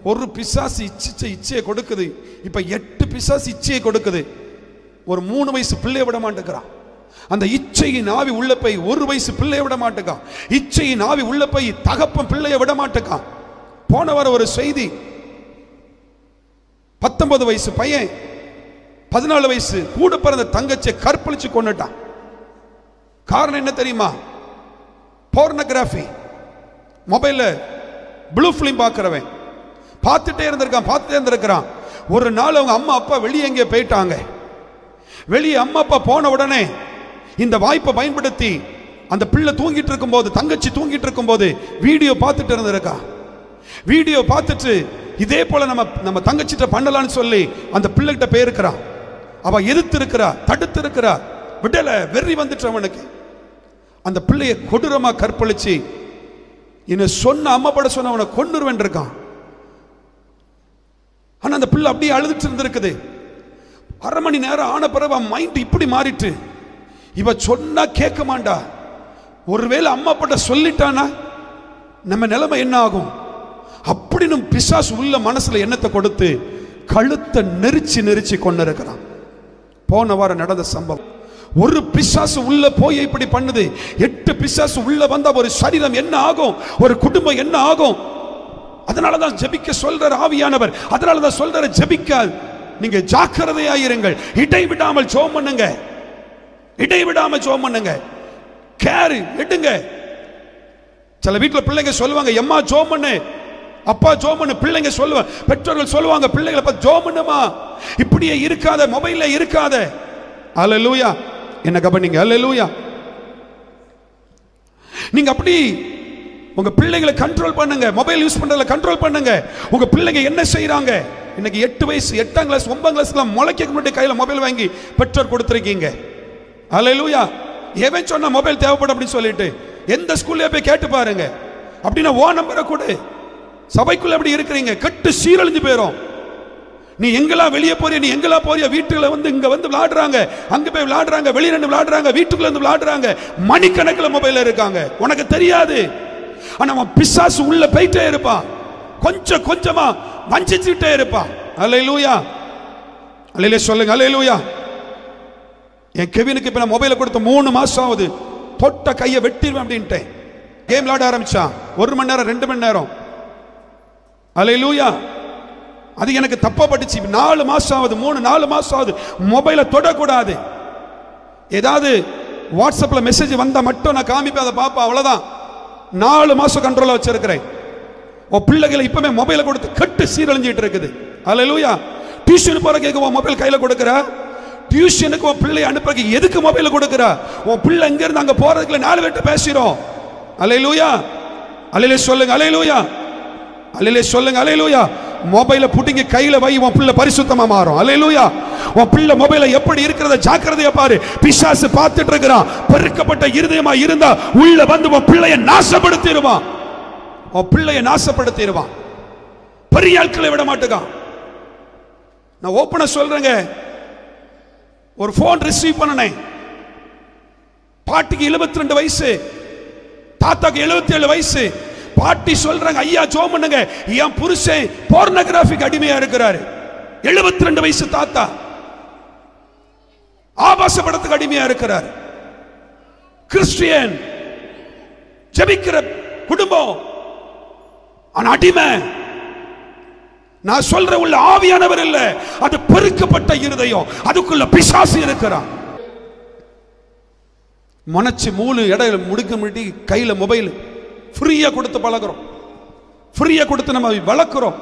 ஒரு பிசாசு இச்சையை கொடுக்குது, இப்ப 8 பிசாசு இச்சையை கொடுக்குது. ஒரு 3 வயசு பிள்ளைய விட மாட்டேங்கிறான். அந்த இச்சையின் ஆவி உள்ள போய் 1 வயசு பிள்ளைய விட மாட்டேக்கான். இச்சையின் ஆவி உள்ள போய் தகப்பன் பிள்ளைய விட மாட்டேக்கான். போன வாரம் ஒரு செய்தி, 19 வயசு பையன் 14 வயசு கூட பிறந்த தங்கச்சியை கற்பழிச்சு கொண்டுட்டான். காரணம் என்ன தெரியுமா? போர்னோகிராஃபி, மொபைல்ல ப்ளூ ஃபிலிம் பார்க்கிறவன் பார்த்துட்டே இருந்திருக்கான். ஒரு நாள் அவங்க அம்மா அப்பா வெளியே எங்கே போயிட்டாங்க. வெளியே அம்மா அப்பா போன உடனே இந்த வாய்ப்பை பயன்படுத்தி அந்த பிள்ளை தூங்கிட்டு இருக்கும் போது, தங்கச்சி தூங்கிட்டு இருக்கும் போது வீடியோ பார்த்துட்டு இருந்திருக்கா. வீடியோ பார்த்துட்டு இதே போல நம்ம தங்கச்சிட்ட பண்ணலான்னு சொல்லி அந்த பிள்ளைகிட்ட போயிருக்கிறான். அவ எதிர்த்து இருக்கிறா, தடுத்து இருக்கிறா, விடல, வெறி வந்துட்டு அவனுக்கு. அந்த பிள்ளையை கொடூரமா கற்பழிச்சு இன்னும் சொன்ன அம்மா பட சொன்ன அவனை கொன்னுருவன் இருக்கான். ஆனா அந்த பிள்ளை அப்படியே அழுதுட்டு இருந்திருக்குது. 1/2 மணி நேரம் ஆன பிறகு மைண்ட் இப்படி மாறிட்டு, இவ சொன்னா கேட்க மாட்டா, ஒருவேளை அம்மா பட்ட சொல்லிட்டானா நம்ம நிலைமை என்ன ஆகும் அப்படின்னு பிசாசு உள்ள மனசுல எண்ணத்தை கொடுத்து கழுத்தை நெரிச்சு கொண்டு இருக்கிறான். போன வாரம் நடந்த சம்பவம். ஒரு பிசாசு உள்ள போய் இப்படி பண்ணுது. 8 பிசாசு உள்ள வந்தா ஒரு சரீரம் என்ன ஆகும், ஒரு குடும்பம் என்ன ஆகும்? அதனாலதான் ஜெபிக்க சொல்ற ஆவியானவர். அதனாலதான் சொல்ற ஜெபிக்க நீங்க ஜாக்கிரதையாயிருங்கள், இடைவிடாமல் ஜெபம் பண்ணுங்க, இடைவிடாமல் ஜெபம் பண்ணுங்க, கேர் எடுங்க. சில வீட்டுல பிள்ளைங்க சொல்லுவாங்க, எம்மா ஜெபம் பண்ணு, அப்பா ஜெபம் பண்ணு. பிள்ளைங்க சொல்லுவாங்க, பெற்றோர்கள் சொல்லுவாங்க பிள்ளைகளை பார்த்து, ஜெபம் பண்ணுமா, இப்படியே இருக்காத, மொபைல்ல இருக்காத. ஹல்லேலூயா. என்ன கவனிங்க. ஹல்லேலூயா. நீங்க அப்படி உங்க பிள்ளைகளை கண்ட்ரோல் பண்ணுங்க, மொபைல் யூஸ் பண்றதுல கண்ட்ரோல் பண்ணுங்க. உங்க பிள்ளைங்க என்ன செய்யறாங்க? இன்னைக்கு 8 வயசு, 8ஆம் கிளாஸ், 9ஆம் கிளாஸ்லாம் முளைக்க முன்னாடி கையில மொபைல் வாங்கி பெற்றோர் கொடுத்திருக்கீங்க. ஹல்லேலூயா. எவன் சொன்ன மொபைல் தேவைப்படும் அப்படின்னு சொல்லிட்டு எந்த ஸ்கூல்ல போய் கேட்டு பாருங்க. அப்படின்னா ஓ நம்பரை கொடு. சபைக்குள்ள எப்படி இருக்கிறீங்க? கட்டு சீரழிஞ்சு போயிடும். நீ எங்கெல்லாம் வெளியே போறிய, நீ எங்கெல்லாம் போறிய, வீட்டுல வந்து இங்க வந்து விளையாடுறாங்க, அங்க போய் விளையாடுறாங்க, வெளியே நின்று விளையாடுறாங்க, வீட்டுக்குள்ள இருந்து விளையாடுறாங்க, மணிக்கணக்கில் மொபைல்ல இருக்காங்க, உனக்கு தெரியாது. ஆனா அவன் பிசாசு உள்ள போயிட்டே இருப்பான், கொஞ்சம் கொஞ்சமா வஞ்சிச்சுட்டே இருப்பான். ஹல்லேலூயா. அல்லேலூயா சொல்லுங்க. ஹல்லேலூயா. என் கெவினுக்கு இப்ப நான் மொபைலை கொடுத்த 3 மாசம் ஆகுது. தொட்ட கையை வெட்டிடுவேன் அப்படின்ட்டேன். கேம் விளையாட ஆரம்பிச்சான். 1 மணி நேரம் 2 மணி நேரம். ஹல்லேலூயா. அது எனக்கு தப்பா பட்டுச்சு. 4 மாசம் ஆகுது, 3-4 மாசம் ஆகுது. மொபைலை தொடக்கூடாது. ஏதாவது வாட்ஸ்அப்ல மெசேஜ் வந்தா மட்டும் நான் காமிப்பேன், அதை பார்ப்பேன், அவ்வளவுதான். 4 மாசம் கண்ட்ரோலா வச்சிருக்கிறேன். உன் பிள்ளைகளை இப்பவே மொபைலை கொடுத்து கட்டு சீரழிஞ்சிட்டு இருக்குது. ஹல்லேலூயா. டியூஷன் போற கேட்க உன் மொபைல் கையில கொடுக்குற, டியூஷனுக்கு உன் பிள்ளை அனுப்புறதுக்கு எதுக்கு மொபைல் கொடுக்குற? உன் பிள்ளை இங்க இருந்து அங்க போறதுக்குள்ள 4 பேர்ட்ட பேசுறோம். ஹல்லேலூயா. அல்லேலூயா சொல்லுங்க. ஹல்லேலூயா. அல்லேலூயா சொல்லுங்க. ஹல்லேலூயா. மொபைலை புடிங்க கையில வை, உன் பிள்ளை பரிசுத்தமா மாறும். ஹல்லேலூயா. உன் பிள்ளை மொபைலை எப்படி இருக்கிறத ஜாக்கிரதையா பாரு. பிசாசு பார்த்துட்டு இருக்கிறான். பெருக்கப்பட்ட இருதயமா இருந்தா உள்ள வந்து உன் பிள்ளையை நாசப்படுத்திடுவான். உன் பிள்ளையை நாசப்படுத்திடுவான். பெரிய ஆட்களை விட மாட்டேங்க. நான் ஓப்பனா சொல்றேங்க, ஒரு போன் ரிசீவ் பண்ணனேன். பாட்டிக்கு 72 வயசு, தாத்தாக்கு 77 வயசு. பாட்டி சொல்றாங்க, ஐயா ஜெபம் பண்ணுங்க, என் புருஷன் போர்னோகிராஃபிக்கு அடிமையா இருக்கிறாரு. 72 வயசு தாத்தா ஆபாச படத்துக்கு அடிமையா இருக்கிறார். கிறிஸ்டியன் ஜெபிக்கிற குடும்பம், ஆனா அடிமை. நான் சொல்ற உள்ள ஆவியானவர் இல்ல, அது பெருக்கப்பட்ட இருதயம், அதுக்குள்ள பிசாசு இருக்கிறான். மனச்சு மூணு இடையில முடுக்க முடி கையில மொபைல் ஃப்ரீயா கொடுத்து பழகிறோம், ஃப்ரீயா கொடுத்து நம்ம வளர்க்கிறோம்.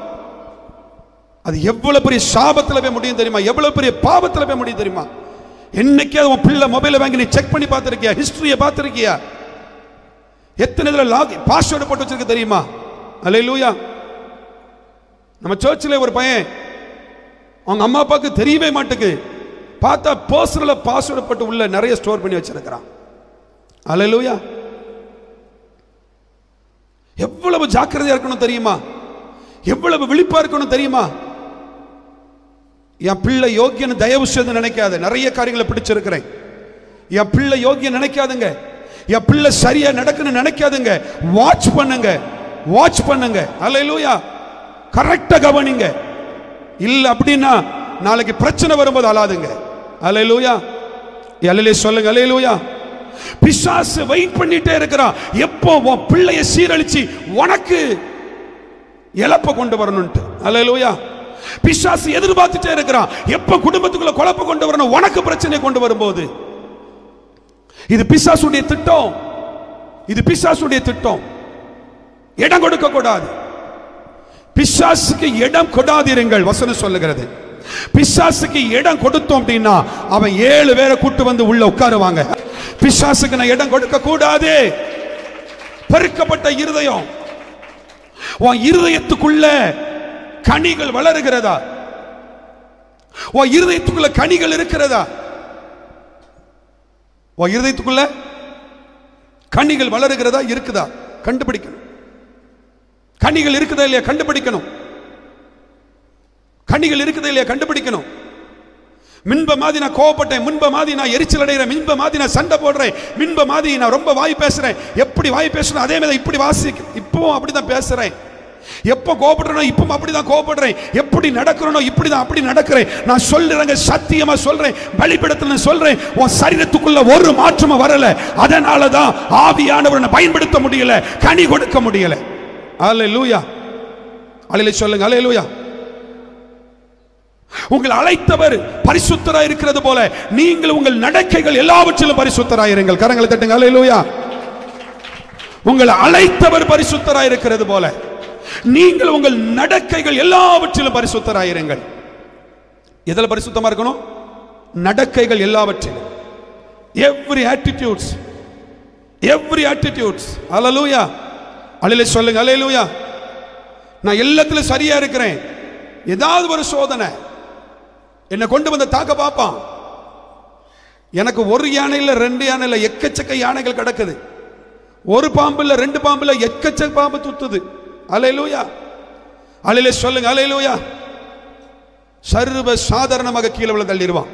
அது எவ்வளவு பெரிய சாபத்துல போய் முடியும் தெரியுமா? எவ்வளவு பெரிய பாவத்துல போய் முடியும் தெரியுமா? என்னைக்கே உன் பிள்ளை மொபைலை வாங்கி நீ செக் பண்ணி பார்த்திருக்கியா? ஹிஸ்டரியை பார்த்திருக்கியா? எத்தனை இதுல லாக் பாஸ்வேர்டு போட்டு வச்சிருக்க தெரியுமா? அல்லேலூயா. நம்ம சர்ச்சில் ஒரு பையன், அவங்க அம்மா அப்பாவுக்கு தெரியவே மாட்டுக்கு, பார்த்தா பர்சனலா பாஸ்வேர்டு போட்டு உள்ள நிறைய ஸ்டோர் பண்ணி வச்சிருக்கிறான். அல்லேலூயா. எவ்வளவு ஜாக்கிரதையா இருக்கணும் தெரியுமா? எவ்வளவு விழிப்பா இருக்கணும் தெரியுமா? என் பிள்ளை யோகியன்னு தயவு செய்து நினைக்காத. நிறைய காரியங்களை பிடிச்சிருக்கிறேன். என் பிள்ளை யோகியம் நினைக்காதுங்க. என் பிள்ளை சரியா நடக்குன்னு நினைக்காதுங்க. வாட்ச் பண்ணுங்க, வாட்ச் பண்ணுங்க. அல்லேலூயா. கரெக்டா கவனிங்க. இல்ல அப்படின்னா நாளைக்கு பிரச்சனை வரும்போது அழாதுங்க. அல்லேலூயா. அல்லேலூயா சொல்லுங்க. அல்லேலூயா. பிசாசு வெயிட் பண்ணிட்டே இருக்கிறான், எப்போ உன் பிள்ளையை சீரழிச்சு உனக்கு இழப்ப கொண்டு வரணும்ட்டு. அல்லேலூயா. பிசாசு எதிர்பார்த்துட்டே இருக்கிறான், எப்ப குடும்பத்துக்குள்ள குழப்பம் கொண்டு வரணும், உனக்கு பிரச்சனை கொண்டு வரும்போது. இது பிசாசுடைய திட்டம், இது பிசாசுடைய திட்டம். இடம் கொடுக்க கூடாது. பிசாசுக்கு இடம் கொடாதீர்கள் வசனம் சொல்லுகிறது. பிசாசுக்கு இடம் கொடுத்தோம் அப்படின்னா அவன் 7 பேரை கூட்டு வந்து உள்ள உட்காருவாங்க. பிசாசுக்கு நான் இடம் கொடுக்க கூடாது. பெருக்கப்பட்ட இருதயம். உன் இருதயத்துக்குள்ள கனிகள் வளருகிறதா? உன் இருதயத்துக்குள்ள கனிகள் இருக்கிறதா? உன் இருதயத்துக்குள்ள கனிகள் வளருகிறதா இருக்குதா கண்டுபிடிக்கணும். கனிகள் இருக்குதா இல்லையா கண்டுபிடிக்கணும். கனிகள் இருக்குதா இல்லையா கண்டுபிடிக்கணும். மின்ப மாதிரி நான் கோவப்பட்டேன், மின்ப மாதிரி நான் எரிச்சல் அடைகிறேன், மின்ப மாதிரி நான் சண்டை போடுறேன், மின்ப மாதிரி நான் ரொம்ப வாய் பேசுறேன். எப்படி வாய் பேசணும் அதே மாதிரி இப்படி இப்பவும் அப்படிதான் பேசுறேன். எப்போ கோபப்படுறேனோ இப்பவும் அப்படிதான் கோபப்படுறேன். எப்படி நடக்கிறனோ இப்படிதான் அப்படி நடக்கிறேன். நான் சொல்றேங்க, சத்தியமா சொல்றேன், பலிபீடத்துல சொல்றேன், உன் சரீரத்துக்குள்ள ஒரு மாற்றமும் வரல. அதனாலதான் ஆவியானவரை பயன்படுத்த முடியல, கனி கொடுக்க முடியல. அல்லேலூயா. அல்லேலூயா சொல்லுங்க. அல்லேலூயா. உங்கள் அழைத்தவர் பரிசுத்தராய் இருக்கிறது போல நீங்கள் உங்கள் நடக்கைகள் எல்லாவற்றிலும் பரிசுத்தராய் இருங்கள். கரங்களை தட்டுங்க. அல்லேலூயா. உங்கள் அழைத்தவர் பரிசுத்தராய் இருக்கிறது போல நீங்கள் உங்கள் நடக்கைகள் எல்லாவற்றிலும் பரிசுத்தராய் இருங்கள். எதில் பரிசுத்தமா இருக்கணும்? நடக்கைகள் எல்லாவற்றிலும். every attitudes, every attitudes. அல்லேலூயா. அல்லேலூயா சொல்லுங்க. அல்லேலூயா. நான் எல்லாத்திலும் சரியா இருக்கிறேன், ஏதாவது ஒரு சோதனை என்னை கொண்டு வந்து தாக்க பார்ப்பான். எனக்கு ஒரு யானை இல்ல, 2 யானை இல்ல, எக்கச்சக்க யானைகள் கிடக்குது. ஒரு பாம்பு இல்ல, 2 பாம்பு இல்ல, எக்கச்சக்க பாம்பு துத்துது. அல்லேலூயா. அல்லேலூயா சொல்லுங்க. அல்லேலூயா. சர்வ சாதாரணமாக கீழே விழ தள்ளிடுவான்.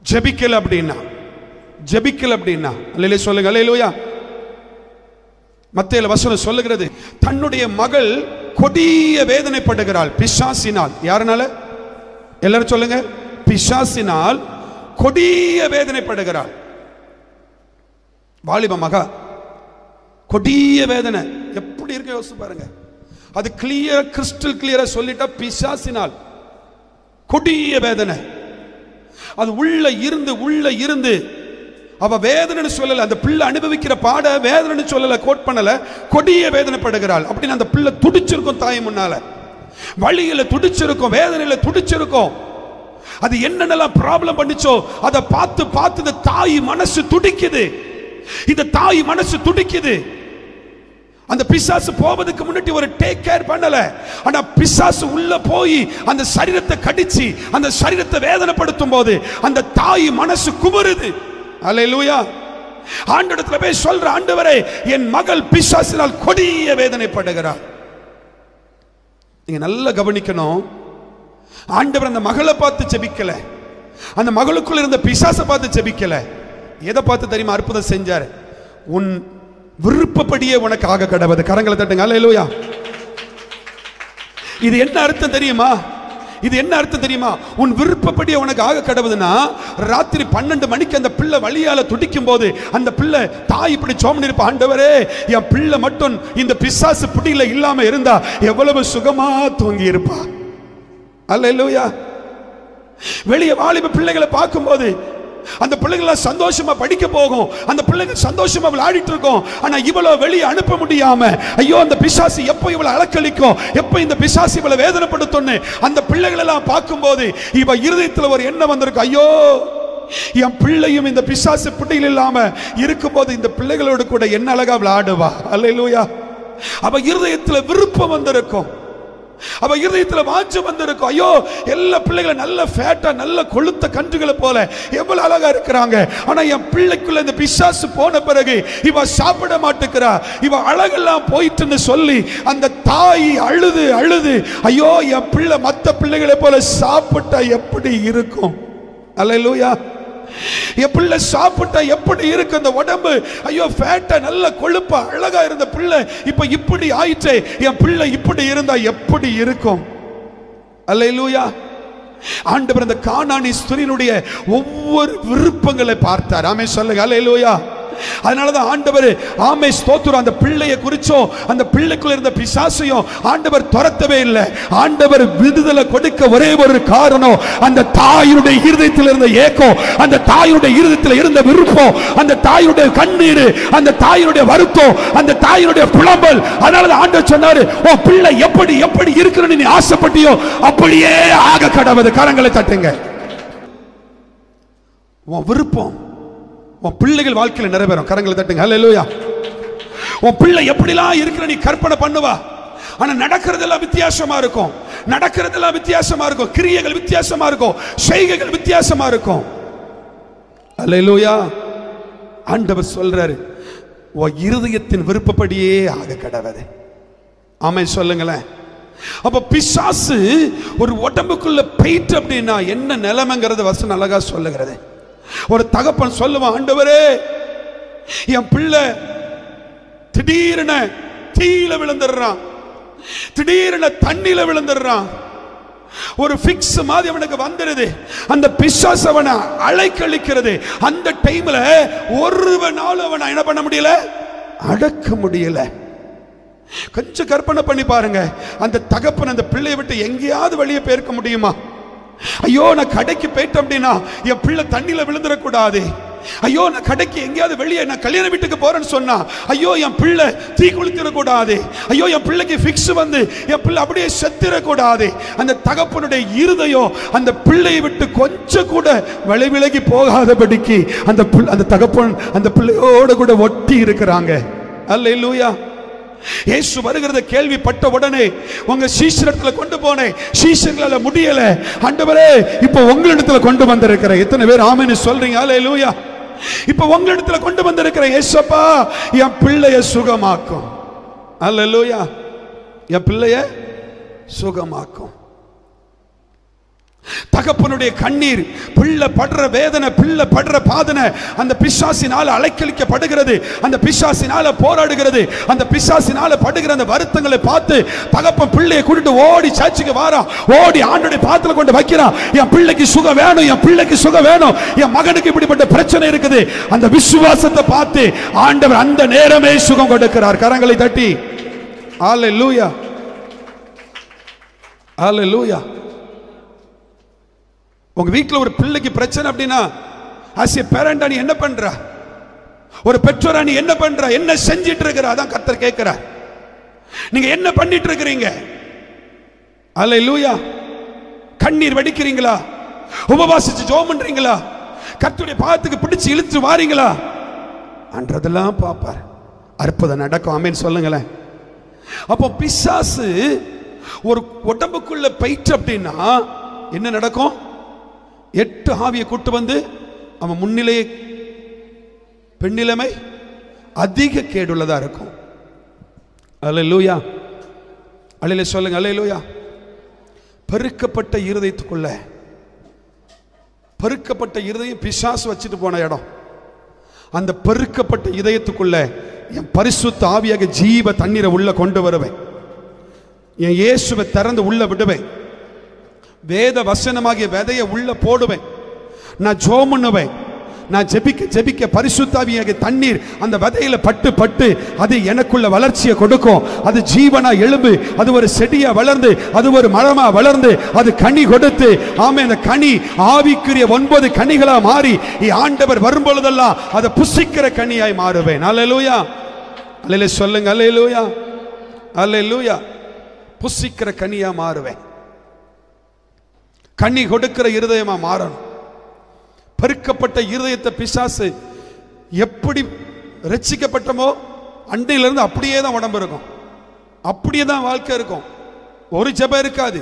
ஜெபிக்கல அப்படின்னா, ஜெபிக்கல அப்படின்னா. அல்லேலூயா சொல்லுங்க. அல்லேலூயா. மத்தேயுல வசனம் சொல்லுகிறது, தன்னுடைய மகள் கொடிய வேதனைப்படுகிறாள் பிசாசினால். யாருனால? எல்லாரும் சொல்லுங்க. பிசாசினால் கொடிய வேதனைப்படுகிறாள். வாலிப மகா, கொடிய வேதனை எப்படி இருக்க யோசிச்சு பாருங்க. அது கிளியர், கிறிஸ்டல் கிளியரா சொல்லிட்டா பிசாசினால் கொடிய வேதனை. அது உள்ள இருந்து அவ வேதனை சொல்லல, அந்த பிள்ளை அனுபவிக்கிற பாட வேதனை சொல்லல, கோட் பண்ணல, கொடிய வேதனைப்படுகிறாள். அப்படின்னு அந்த பிள்ளை துடிச்சிருக்கும், தாய் முன்னால வழியில துடிச்சிருக்கும், வேதனையில துடிச்சிருக்கும். அது என்னென்னலாம் ப்ராப்ளம் பண்ணிச்சோ அதை பார்த்து பார்த்து இந்த தாய் மனசு துடிக்குது. இந்த தாய் மனசு துடிக்குது. அந்த பிசாசு போவதுக்கு முன்னாடி ஒரு டேக் கேர் பண்ணல. ஆனா பிசாசு உள்ள போய் அந்த சரீரத்தை கடிச்சு அந்த சரீரத்தை வேதனைப்படுத்தும் போது அந்த தாய் மனசு குமுறுது. அல்லேலூயா. ஆண்டவரிடத்துல போய் சொல்ற, ஆண்டவரே என் மகள் பிசாசினால் கொடிய வேதனைப்படுகிறார். நீங்க நல்லா கவனிக்கணும். ஆண்டவர் அந்த மகளை பார்த்து ஜெபிக்கல, அந்த மகளுக்குள்ள இருந்த பிசாசை பார்த்து ஜெபிக்கல. எதை பார்த்து தெரியுமா அற்புதம் செஞ்சாரு? உன் விருப்பப்படியே உனக்கு ஆக கடவுது. கரங்களை தட்டுங்க. அல்லேலூயா. இது என்ன அர்த்தம் தெரியுமா? இது என்ன அர்த்தம் தெரியுமா? உன் விருப்பப்படியே உனக்கு ஆக கடவுதுன்னா, ராத்திரி 12 மணிக்கு அந்த பிள்ளை வலியால துடிக்கும் போது அந்த பிள்ளை தாய் இப்படி சோமனி இருப்பா, ஆண்டவரே என் பிள்ளை மட்டும் இந்த பிசாசு பிடியில இல்லாம இருந்தா எவ்வளவு சுகமா தூங்கி இருப்பா. அல்லேலூயா. வெளியே வாலிப பிள்ளைகளை பார்க்கும்போது அந்த பிள்ளைகள் சந்தோஷமா படிக்க போகும், அந்த பிள்ளைகள் சந்தோஷமா விளையாடிட்டு இருக்கும். ஆனா இவ்வளவு வெளியே அனுப்ப முடியாம, ஐயோ அந்த பிசாசு எப்ப இவளை அலக்களிக்கும், எப்ப இந்த பிசாசு இவளை வேதனைப்படுத்தும், அந்த பிள்ளைகள் எல்லாம் பார்க்கும்போது இவ இருதயத்துல ஒரு எண்ணம் வந்திருக்கு, ஐயோ என் பிள்ளையும் இந்த பிசாசு பிடியில் இல்லாம இருக்கும்போது இந்த பிள்ளைகளோடு கூட என்ன அழகா விளையாடுவா. அல்லேலூயா. அவ இருதயத்துல விருப்பம் வந்திருக்கும், அவ இருதயத்துல வாஞ்சை வந்திருக்கும். ஐயோ எல்லா பிள்ளைகளும் நல்ல ஃபேட்டா நல்ல கொழுத்த கன்றுகளை போல எவ்வளவு அழகா இருக்கிறாங்க. ஆனா என் பிள்ளைக்குள்ள இந்த பிசாசு போன பிறகு இவ சாப்பிட மாட்டேங்கிறா, இவ அழகெல்லாம் போயிட்டுன்னு சொல்லி அந்த தாய் அழுது அழுது, ஐயோ என் பிள்ளை மற்ற பிள்ளைகளை போல சாப்பிட்டா எப்படி இருக்கும். அல்லேலூயா. என் பிள்ளை சாப்பிட்டா எப்படி இருக்கு அந்த உடம்பு, ஐயோ ஃபேட்டா நல்ல கொழுப்பா அழகா இருந்த பிள்ளை இப்ப இப்படி ஆயிற்றே, என் பிள்ளை இப்படி இருந்தா எப்படி இருக்கும். அல்லேலூயா. ஆண்டவர் அந்த கானானி ஸ்திரீனுடைய ஒவ்வொரு விருப்பங்களை பார்த்தார். ஆமென் சொல்லுங்க. அல்லேலூயா. அதனாலதான் ஆண்டவர் ஆமே ஸ்தோத்திரம் அந்த பிள்ளையை குறிச்சோ அந்த பிள்ளைக்குள்ள இருந்த பிசாசையும் ஆண்டவர் துரத்தவே இல்லை. ஆண்டவர் விடுதலை கொடுக்க ஒரே ஒரு காரணம், அந்த தாயுடைய இருதயத்தில் இருந்த ஏக்கம், அந்த தாயுடைய இருதயத்தில் இருந்த விருப்பம், அந்த தாயுடைய கண்ணீர், அந்த தாயுடைய வருத்தம், அந்த தாயுடைய புலம்பல். அதனாலதான் ஆண்டவர் சொன்னாரு, ஓ பிள்ளை எப்படி எப்படி இருக்கிறன்னு நீ ஆசைப்பட்டியோ அப்படியே ஆக கடவுது. கரங்களை தட்டுங்க. உன் விருப்பம் உன் பிள்ளைகள் வாழ்க்கையில் நிறைவேறும். கரங்களை தட்டுங்க. அல்லேலூயா. உன் பிள்ளை எப்படிலாம் இருக்கிற நீ கற்பனை பண்ணுவா, ஆனா நடக்கிறதெல்லாம் வித்தியாசமா இருக்கும், நடக்கிறதெல்லாம் வித்தியாசமா இருக்கும், கிரியைகள் வித்தியாசமா இருக்கும், செய்கைகள் வித்தியாசமா இருக்கும். அல்லேலூயா. ஆண்டவர் சொல்றாரு, உன் இருதயத்தின் விருப்பப்படியே ஆக கடவுது. ஆமென் சொல்லுங்களேன். அப்ப பிசாசு ஒரு உடம்புக்குள்ள போயிட்டு அப்படின்னா என்ன நிலைமைங்கிறது வசனம் அழகா சொல்லுகிறது. ஒரு தகப்பன் சொல்லுவான், ஆண்டவரே என் பிள்ளை திடீரென தீயில விழுந்துடுறான், திடீரென தண்ணியில விழுந்துடுறான், ஒரு பிக்ஸ் மாதிரி அவனுக்கு வந்துருது, அந்த பிசாசு அவனை அலைக்கழிக்கிறது. அந்த டைம்ல ஒருவனால அவனை என்ன பண்ண முடியல, அடக்க முடியல. கொஞ்சம் கற்பனை பண்ணி பாருங்க, அந்த தகப்பன் அந்த பிள்ளையை விட்டு எங்கேயாவது வெளியே போயிருக்க முடியுமா? ஐயோ நான் கடைக்கு போயிட்டேன் அப்படின்னா என் பிள்ளை தண்ணியில விழுந்துடக்கூடாது, ஐயோ நான் கடைக்கு எங்கேயாவது வெளியே நான் கல்யாண வீட்டுக்கு போறேன்னு சொன்னா ஐயோ என் பிள்ளை தீ குளித்திடக்கூடாது, ஐயோ என் பிள்ளைக்கு ஃபிக்ஸ் வந்து என் பிள்ளை அப்படியே செத்திடக்கூடாது. அந்த தகப்பனுடைய இருதயம் அந்த பிள்ளையை விட்டு கொஞ்சம் கூட விலகி போகாதபடிக்கு அந்த தகப்பன் அந்த பிள்ளையோட கூட ஒட்டி இருக்கிறாங்க. அல்லேலூயா. இயேசு வருகிறத கேள்விப்பட்ட உடனே உங்க சீஷரிடத்துல கொண்டு போனேன், சீஷர்களால முடியல, ஆண்டவரே இப்ப உங்களிடத்துல கொண்டு வந்திருக்கிறேன். எத்தனை பேர் ஆமென் சொல்றீங்க? அல்லேலூயா. இப்ப உங்களிடத்துல கொண்டு வந்திருக்கிறேன், இயேசுப்பா என் பிள்ளைய சுகமாக்கும். அல்லேலூயா. என் பிள்ளைய சுகமாக்கும். தகப்பனுடைய கண்ணீர், பிள்ளை படுற வேதனை, பிள்ளை படுற பாதனை அந்த பிசாசினால அலைக்கழிக்கப்படுகிறது, அந்த பிசாசினால போராடுகிறது, அந்த பிசாசினால படுகிற அந்த வருத்தங்களை பார்த்து தகப்பன் பிள்ளையை கூட்டிட்டு ஓடி சர்ச்சுக்கு வாரான், ஓடி ஆண்டவருடைய பாதத்துல கொண்டு வைக்கிறான். என் பிள்ளைக்கு சுகம் வேணும், என் பிள்ளைக்கு சுகம் வேணும், என் மகனுக்கு இப்படிப்பட்ட பிரச்சனை இருக்குது. அந்த விசுவாசத்தை பார்த்து ஆண்டவர் அந்த நேரமே சுகம் கொடுக்கிறார். கரங்களை தட்டி அல்லேலூயா. அல்லேலூயா. உங்க வீட்டில் ஒரு பிள்ளைக்கு பிரச்சனை அப்படின்னா as a parent நீ என்ன பண்ற, ஒரு பெற்றோரா நீ என்ன பண்ற, என்ன செஞ்சிட்டு இருக்கிற, அதான் கர்த்தர் கேட்கிறார். நீங்க என்ன பண்ணிட்டு இருக்கிறீங்க? அல்லேலூயா. கண்ணீர் வடிக்கிறீங்களா, உபவாசிச்சு ஜெபம் பண்றீங்களா, கர்த்தருடைய பாதத்துக்கு பிடிச்சு இழுத்து வாரீங்களா அன்றதெல்லாம் பாப்பார். அற்புதம் நடக்கும். ஆமென் சொல்லுங்களேன். அப்போ பிசாசு ஒரு உடம்புக்குள்ள போயிட்டு அப்படின்னா என்ன நடக்கும்? 8 ஆவியை கூட்டு வந்து அவன் முன்னிலையை பெண்ணிலைமை அதிக கேடுள்ளதா இருக்கும். அல்லேலூயா. அல்லேலூயா சொல்லுங்க. அல்லேலூயா. பெருக்கப்பட்ட இருதயத்துக்குள்ள, பெருக்கப்பட்ட இருதயம் பிசாசு வச்சுட்டு போன இடம். அந்த பெருக்கப்பட்ட இதயத்துக்குள்ள என் பரிசுத்த ஆவியாக ஜீவ தண்ணீரை உள்ள கொண்டு வருவேன். என் இயேசுவை திறந்து உள்ள விடுவேன். வேத வசனமாகிய விதையை உள்ள போடுவேன். நான் ஜெபம் பண்ணுவேன். நான் ஜெபிக்க ஜெபிக்க பரிசுத்தாவியாக தண்ணீர் அந்த விதையில பட்டு பட்டு அது எனக்குள்ள வளர்ச்சியை கொடுக்கும். அது ஜீவனா எழும்பு, அது ஒரு செடியா வளர்ந்து, அது ஒரு மரமா வளர்ந்து, அது கனி கொடுத்து, ஆமே, அந்த கனி ஆவிக்குரிய 9 கனிகளா மாறி ஆண்டவர் வரும்பொழுதெல்லாம் அதை புசிக்கிற கனியாய் மாறுவேன். அல்லேலூயா, அல்லேலூயா சொல்லுங்க. அல்லேலூயா, அல்லேலூயா. புசிக்கிற கனியா மாறுவேன். கனி கொடுக்கிற இருதயமா மாறணும். பெருக்கப்பட்ட இருதயத்தை பிசாசு எப்படி ரட்சிக்கப்பட்டமோ அண்டையிலிருந்து அப்படியே தான் உடம்பு இருக்கும், அப்படியே தான் வாழ்க்கை இருக்கும். ஒரு ஜெபம் இருக்காது,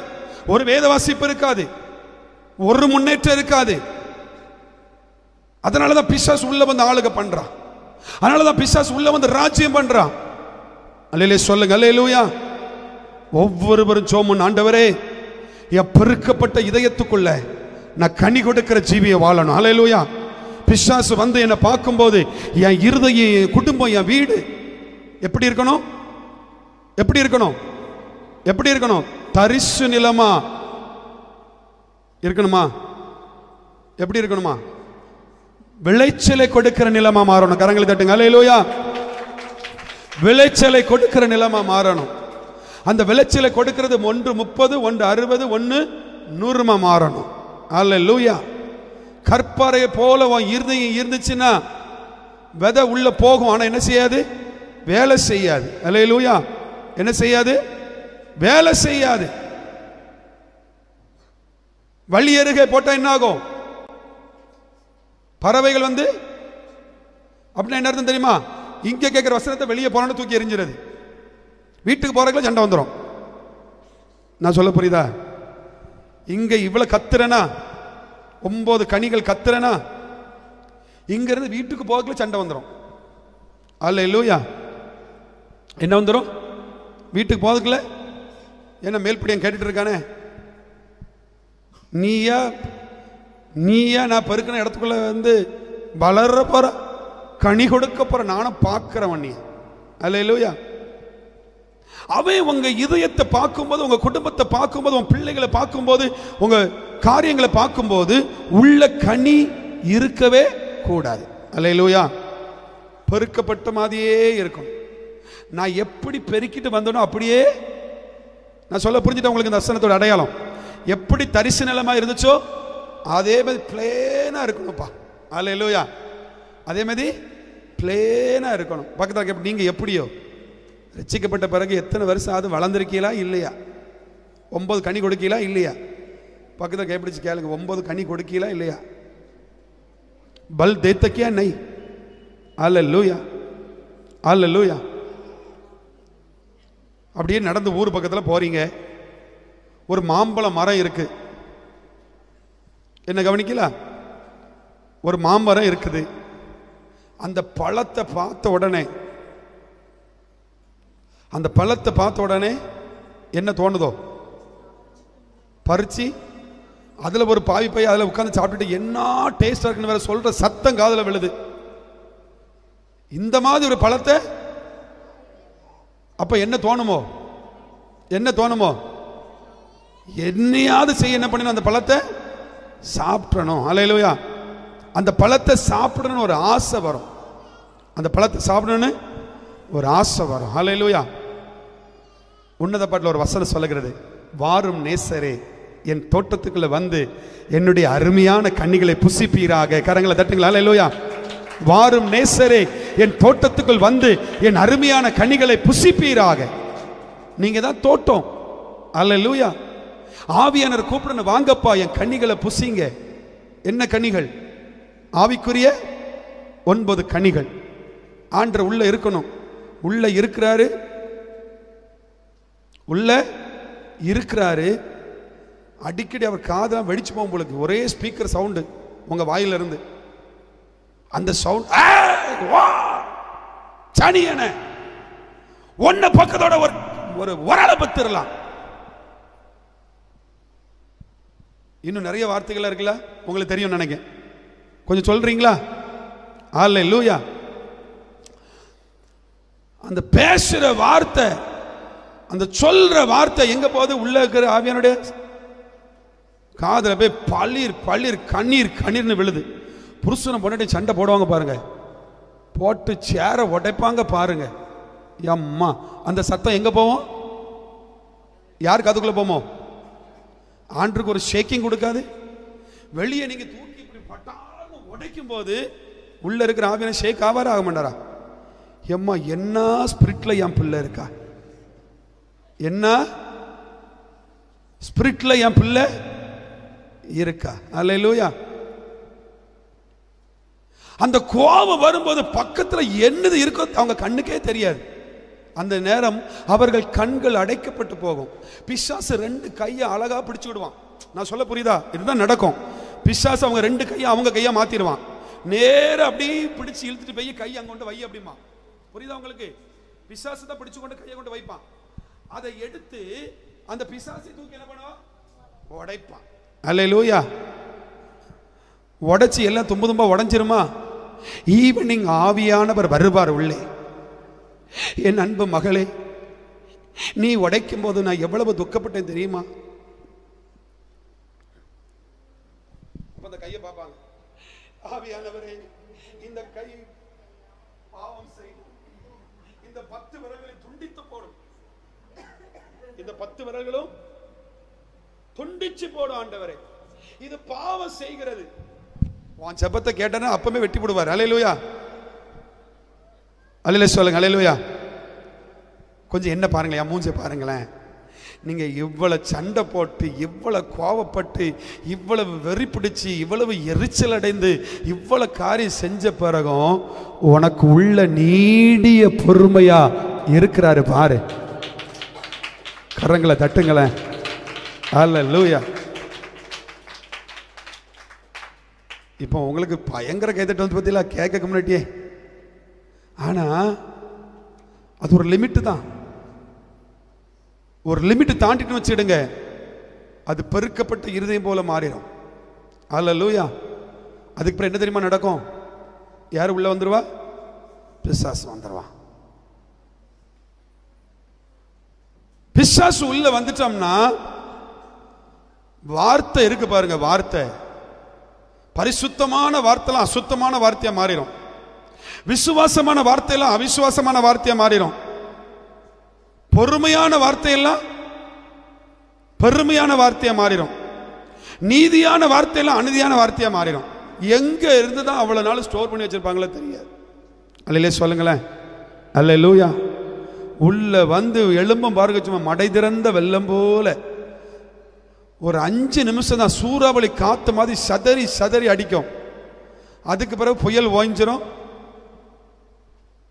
ஒரு வேத வாசிப்பு இருக்காது, ஒரு முன்னேற்றம் இருக்காது. அதனாலதான் பிசாசு உள்ள வந்து ஆளுக பண்றான். அதனாலதான் பிசாசு உள்ள வந்து ராஜ்யம் பண்றான். அல்லேலூயா சொல்லுங்க. அல்லேலூயா. ஒவ்வொருவரும் ஜெபம், ஆண்டவரே என் பெருக்கப்பட்ட இதயத்துக்குள்ள நான் கனி கொடுக்கிற ஜீவியை வாழணும். அல்லேலூயா. பிசாசு வந்து என்னை பார்க்கும்போது என் இருதயம், என் குடும்பம், என் வீடு எப்படி இருக்கணும்? எப்படி இருக்கணும்? எப்படி இருக்கணும்? தரிசு நிலமா இருக்கணுமா? எப்படி இருக்கணுமா? விளைச்சலை கொடுக்கிற நிலமா மாறணும். கரங்களை தட்டுங்க. அல்லேலூயா. விளைச்சலை கொடுக்கிற நிலமா மாறணும். அந்த விளைச்சலை கொடுக்கிறது 1 30, 1 60, 1 100 மாறணும். அல்லேலூயா. கற்பாறையை போல உன் இருதயம் இருந்துச்சுன்னா விதை உள்ள போகும், ஆனா என்ன செய்யாது? வேலை செய்யாது. அல்லேலூயா. என்ன செய்யாது? வேலை செய்யாது. வழி அருகே போட்டா என்ன ஆகும்? பறவைகள் வந்து அப்படின்னா என்ன அர்த்தம் தெரியுமா? இங்க கேட்கிற வசனத்தை வெளியே போறான்னு தூக்கி எறிஞ்சிருது. வீட்டுக்கு போறதுக்குள்ள சண்டை வந்துடும். நான் சொல்ல புரியுதா? இங்க இவ்வளவு கத்துறனா, 9 கனிகள் கத்துறனா, இங்க இருந்து வீட்டுக்கு போறதுக்குள்ள சண்டை வந்துடும். அல்லேலூயா. என்ன வந்துடும்? வீட்டுக்கு போறதுக்குள்ள என்ன மேல்படியன் கேட்டுட்டு இருக்கானே, நீயா நீயா நான் பெருக்கின இடத்துக்குள்ள வந்து வளர போற, கனி கொடுக்க போற, நானும் பார்க்கிறவன் நீ. அல்லேலூயா. அவன் உங்க இதயத்தை பார்க்கும்போது, உங்க குடும்பத்தை பார்க்கும்போது, உங்க பிள்ளைகளை பார்க்கும்போது, உங்க காரியங்களை பார்க்கும்போது உள்ள கனி இருக்கவே கூடாது. அல்லேலூயா. பெருக்கப்பட்ட மாதிரியே இருக்கும். நான் எப்படி பெருக்கிட்டு வந்தனோ அப்படியே, நான் சொல்ல புரிஞ்சுட்டேன் உங்களுக்கு இந்த வசனத்தோட அடையாளம். எப்படி தரிசு நிலமா இருந்துச்சோ அதே மாதிரி பிளேனா இருக்கணும்ப்பா. அல்லேலூயா. அதே மாதிரி பிளேனா இருக்கணும். பக்கத்தில் நீங்க எப்படியோ ரட்சிக்கப்பட்ட பிறகு எத்தனை வருஷம் ஆகுது? வளர்ந்துருக்கீங்களா இல்லையா? 9 கனி கொடுக்கீங்களா இல்லையா? பக்கத்தில் கைப்பிடிச்சு கேளுங்க, 9 கனி கொடுக்கீங்களா இல்லையா? பல் தேத்தக்கியா நை? அல்லேலூயா, அல்லேலூயா. அப்படியே நடந்து ஊர் பக்கத்தில் போறீங்க, ஒரு மாம்பழ மரம் இருக்கு. என்ன கவனிக்கல? ஒரு மாமரம் இருக்குது. அந்த பழத்தை பார்த்த உடனே, அந்த பழத்தை பார்த்த உடனே என்ன தோணுதோ பறிச்சு அதுல ஒரு பாவி போய் அதுல உட்கார்ந்து சாப்பிட்டுட்டு என்ன டேஸ்டா இருக்குன்னு வேற சொல்ற சத்தம் காதுல விழுது. இந்த மாதிரி ஒரு பழத்தை அப்ப என்ன தோணுமோ? என்ன தோணுமோ? என்னையாவது செய்ய என்ன பண்ணணும்? அந்த பழத்தை சாப்பிடணும். அல்லேலூயா. அந்த பழத்தை சாப்பிடணும்னு ஒரு ஆசை வரும். அந்த பழத்தை சாப்பிடணும்னு ஒரு ஆசை வரும். அல்லேலூயா. உன்னத பாட்டில் ஒரு வசனம் சொல்லுகிறது, வாரும் நேசரே என் தோட்டத்துக்குள்ள வந்து என்னுடைய அருமையான கனிகளை புசிப்பீராக. கரங்களை தட்டுங்களா. அல்லேலூயா. வாரும் நேசரே என் தோட்டத்துக்குள் வந்து என் அருமையான கனிகளை புசிப்பீராக. நீங்க தான் தோட்டம். அல்லேலூயா. ஆவியானவர் கூப்பிடணும், வாங்கப்பா என் கனிகளை புசிங்க. என்ன கனிகள்? ஆவிக்குரிய 9 கனிகள். ஆண்டவர் உள்ள இருக்கணும். உள்ள இருக்கிறாரு, உள்ள இருக்கிறாரு. அடிக்கடி அவர் காதெல்லாம் வெடிச்சு போகும் உங்களுக்கு. ஒரே ஸ்பீக்கர் சவுண்டு உங்க வாயில இருந்து. அந்த சவுண்ட் சனியன ஒன்ன பக்கத்தோட ஒரு உரலை பத்திரலாம். இன்னும் நிறைய வார்த்தைகள் இருக்குல்ல, உங்களுக்கு தெரியும் நினைக்கிறேன். கொஞ்சம் சொல்றீங்களா? அல்லேலூயா. அந்த பேசுற வார்த்தை, அந்த சொல்ற வார்த்தை எங்க போகுது? உள்ள இருக்கிற ஆவியானுடைய காதுல போய் பளிர் பளிர் கண்ணீர் கண்ணீர்னு விழுது. புருஷனை பொண்டாட்டி சண்டை போடுவாங்க பாருங்க, போட்டு சேர உடைப்பாங்க பாருங்க. அம்மா, அந்த சத்தம் எங்க போவோம்? யாருக்கு அதுக்குள்ள போமோ? ஆண்டுக்கு ஒரு ஷேக்கிங் கொடுக்காது. வெளியே நீங்க தூக்கி இப்படி பட்டாலும் உடைக்கும் போது உள்ள இருக்கிற ஆவியான ஷேக் ஆவாரா ஆக மாட்டாரா? எம்மா, என்ன ஸ்பிரிட்ல என் பிள்ளை இருக்கா, என்ன ஸ்பிரிட்ல என் பிள்ளை இருக்கா. அல்லேலூயா. அந்த கோபம் வரும்போது பக்கத்துல என்னது இருக்கோ அவங்க கண்ணுக்கே தெரியாது. அந்த நேரம் அவர்கள் கண்கள் அடைக்கப்பட்டு போகும். பிசாசு 2 கையை அழகா பிடிச்சு விடுவான். நான் சொல்ல புரியுதா? இதுதான் நடக்கும். பிசாசு அவங்க 2 கையை அவங்க கையா மாத்திடுவான். நேர அப்படியே பிடிச்சு இழுத்துட்டு போய் கையை அங்க கொண்டு வை அப்படிமா. புரியுதா உங்களுக்கு? பிசாசு தான் பிடிச்சு கொண்டு கையை கொண்டு வைப்பான். அதை எடுத்து அந்த பிசாசை தூக்கி என்ன பண்ணுவான்? உடைப்பான். அல்லேலூயா. உடைச்சு எல்லாம் தும்பு தும்பா உடைஞ்சிருமா? ஈவினிங் ஆவியானவர் வருவார் உள்ளே. என் அன்பு மகளே, நீ உடைக்கும் போது நான் எவ்வளவு துக்கப்பட்டேன் தெரியுமா? அந்த கையை பார்ப்பாங்க. ஆவியானவரே, இந்த கை பாவம் செய்யும், இந்த 10 விரல்களை துண்டித்து போடும், இந்த 10 விரல்களும் துண்டிச்சு போடும் ஆண்டவரே, இது பாவம் செய்கிறது. உன் ஜெபத்தை கேட்டனா அப்பவே வெட்டி போடுவார். அல்லேலூயா. அல்லேலூயா சொல்லுங்க. அல்லேலூயா. கொஞ்சம் என்ன பாருங்களேன், மூஞ்சை பாருங்களேன். நீங்க இவ்வளவு சண்டை போட்டு, இவ்வளவு கோவப்பட்டு, இவ்வளவு வெறி பிடிச்சு, இவ்வளவு எரிச்சல் அடைந்து, இவ்வளவு காரியம் செஞ்ச பிறகும் உனக்கு உள்ள நீடிய பொறுமையா இருக்கிறாரு பாரு. கரங்களை தட்டுங்களேன். அல்லேலூயா. இப்போ உங்களுக்கு பயங்கர கைதட்டு வந்து பார்த்தீங்களா கேட்க கம்யூனிட்டியே. ஆனா அது ஒரு லிமிட் தான். ஒரு லிமிட் தாண்டிட்டு வச்சிடுங்க, அது பெருக்கப்பட்ட இருதயம் போல மாறிடும். அல்லேலூயா. அதுக்கு அப்புறம் என்ன தெரியுமா நடக்கும்? யார் உள்ள வந்துருவா? பிசாசு வந்துருவா. பிசாசு உள்ள வந்துட்டோம்னா வார்த்தை இருக்கு பாருங்க, வார்த்தை பரிசுத்தமான வார்த்தைலாம் அசுத்தமான வார்த்தையா மாறிடும். விசுவாசமான வார்த்தையெல்லாம் அவிசுவாசமான வார்த்தையா மாறிடும். பொறுமையான வார்த்தையெல்லாம் பெருமையான வார்த்தையா மாறிடும். நீதியான வார்த்தையெல்லாம் அநீதியான வார்த்தையா மாறிடும். எங்க இருந்துதான் அவ்வளவு நாள் ஸ்டோர் பண்ணி வச்சிருப்பாங்களோ தெரியாது. அல்லேலூயா சொல்லுங்களேன். அல்லேலூயா. உள்ள வந்து எலும்பும் பாருங்க, சும்மா மடை திறந்த வெள்ளம் போல ஒரு 5 நிமிஷம் தான் சூறாவளி காத்து மாதிரி சதறி சதறி அடிக்கும். அதுக்கு பிறகு புயல் ஓய்ஞ்சிரும்.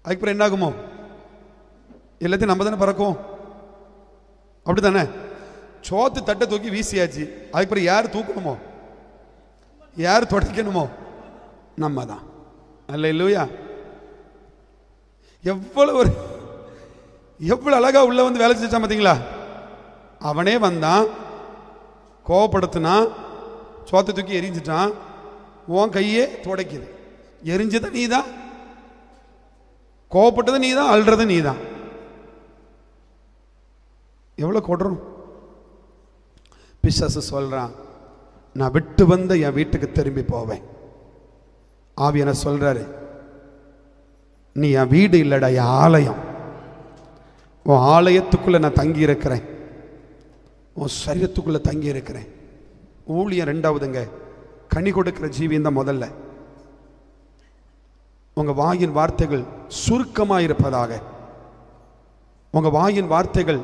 அதுக்கு பிறகு என்ன ஆகுமோ? எல்லாத்தையும் நம்ம தானே பறக்கும். அப்படித்தானே? சோத்து தட்டை தூக்கி வீசியாச்சு. அதுக்கு பிறகு யார் தூக்கணுமோ, யார் தொடக்கணுமோ? நம்ம தான். அல்லேலூயா. எவ்வளவு அழகா உள்ள வந்து வேலை செஞ்சான் பார்த்தீங்களா? அவனே வந்தான், கோவப்படுத்தினா, சோத்தை தூக்கி எரிஞ்சிட்டான். உன் கையே துடைக்குது. எரிஞ்சது நீ தான், கோவப்பட்டது நீ தான், அழுறது நீ தான். எவ்வளவு கொடுறோம். பிசாசு சொல்றான், நான் விட்டு வந்த என் வீட்டுக்கு திரும்பி போவேன். ஆவியான சொல்றாரு, நீ என் வீடு இல்லடா, என் ஆலயம். உன் ஆலயத்துக்குள்ள நான் தங்கி இருக்கிறேன், உன் சரீரத்துக்குள்ள தங்கி இருக்கிறேன். ஊழியம் 2வதுங்க, கனி கொடுக்கிற ஜீவியம் தான் முதல்ல. உங்க வாயின் வார்த்தைகள் சுருக்கமாக இருப்பதாக. உங்க வாயின் வார்த்தைகள்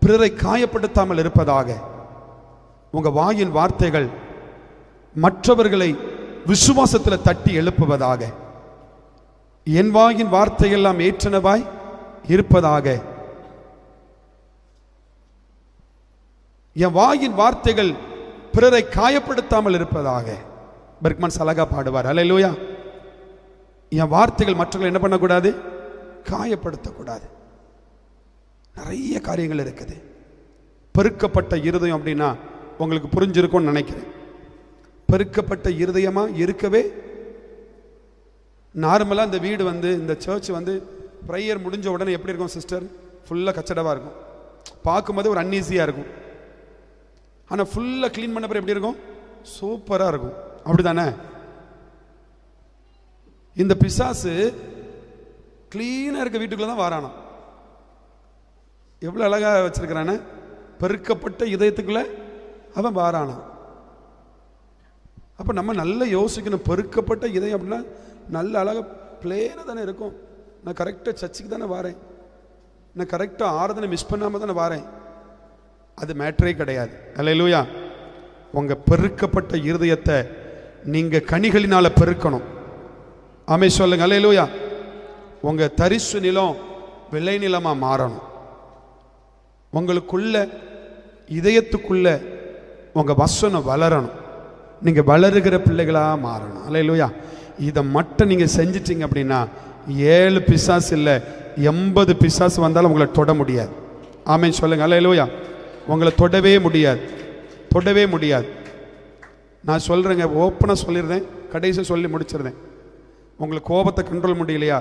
பிறரை காயப்படுத்தாமல் இருப்பதாக. உங்க வாயின் வார்த்தைகள் மற்றவர்களை விசுவாசத்தில் தட்டி எழுப்புவதாக. என் வாயின் வார்த்தையெல்லாம் ஏற்றனவாய் இருப்பதாக. என் வாயின் வார்த்தைகள் பிறரை காயப்படுத்தாமல் இருப்பதாக. பெர்க்மன் அழகா பாடுவார். அல்லேலூயா. என் வார்த்தைகள் மற்றவர்கள் என்ன பண்ணக்கூடாது? காயப்படுத்தக்கூடாது. நிறைய காரியங்கள் இருக்குது. பெருக்கப்பட்ட இருதயம் அப்படின்னா உங்களுக்கு புரிஞ்சிருக்கும்னு நினைக்கிறேன். பெருக்கப்பட்ட இருதயமா இருக்கவே நார்மலாக இந்த வீடு வந்து இந்த சர்ச் வந்து ப்ரேயர் முடிஞ்ச உடனே எப்படி இருக்கும் சிஸ்டர்? ஃபுல்லாக கச்சடவாக இருக்கும், பார்க்கும்போது ஒரு அன்ஈஸியாக இருக்கும். ஆனால் ஃபுல்லாக க்ளீன் பண்ண பிறகு எப்படி இருக்கும்? சூப்பராக இருக்கும். அப்படி தானே? இந்த பிசாசு க்ளீனாக இருக்க வீட்டுக்குள்ளே தான் வாரானா. எவ்வளோ அழகாக வச்சிருக்கிறானே, பெருக்கப்பட்ட இதயத்துக்குள்ளே அவன் வாரானா. அப்போ நம்ம நல்லா யோசிக்கணும். பெருக்கப்பட்ட இதயம் அப்படின்னா நல்ல அழகாக பிளேனாக தானே இருக்கும். நான் கரெக்டாக சர்ச்சுக்கு தானே வாரேன், நான் கரெக்டாக ஆராதனை மிஸ் பண்ணாமல் தானே வாரேன். அது மேட்டரே கிடையாது. அல்லேலூயா. உங்கள் பெருக்கப்பட்ட இருதயத்தை நீங்கள் கனிகளினால் பெருக்கணும். ஆமே சொல்லுங்க. அல்லேலூயா. உங்கள் தரிசு நிலம் விளை நிலமாக மாறணும். உங்களுக்குள்ள இதயத்துக்குள்ள உங்கள் வசனம் வளரணும். நீங்கள் வளருகிற பிள்ளைகளாக மாறணும். அல்லேலூயா. இதை மட்டும் நீங்கள் செஞ்சிட்டீங்க அப்படின்னா 7 பிசாசு இல்லை 80 பிசாசு வந்தாலும் உங்களை தொட முடியாது. ஆமென் சொல்லுங்க. அல்லேலூயா. உங்களை தொடவே முடியாது, தொடவே முடியாது. நான் சொல்கிறேங்க, ஓப்பனாக சொல்லிடுறேன், கடைசியாக சொல்லி முடிச்சிருந்தேன். உங்களுக்கு கோபத்தை கண்ட்ரோல் முடியலையா,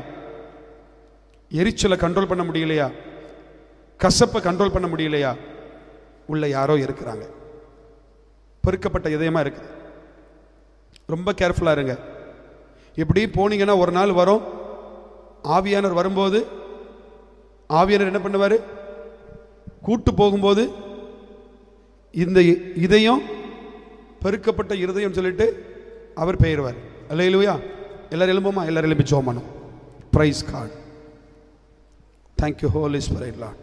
எரிச்சலை கண்ட்ரோல் பண்ண முடியலையா, கசப்பை கண்ட்ரோல் பண்ண முடியலையா, உள்ள யாரோ இருக்கிறாங்க. பெருக்கப்பட்ட இதயமாக இருக்குது. ரொம்ப கேர்ஃபுல்லாக இருங்க. இப்படி போனீங்கன்னா ஒரு நாள் வரும், ஆவியானவர் வரும்போது ஆவியானவர் என்ன பண்ணுவார்? கூட்டு போகும்போது இந்த இதயம் பெருக்கப்பட்ட இருதயம் சொல்லிட்டு அவர் பெயர்வார். அல்லேலூயா. எல்லாரும் எழும்புமா? எல்லாரும் எழுப்பி ஜெபம் பண்ணும். Praise God. Thank you Holy Spirit Lord.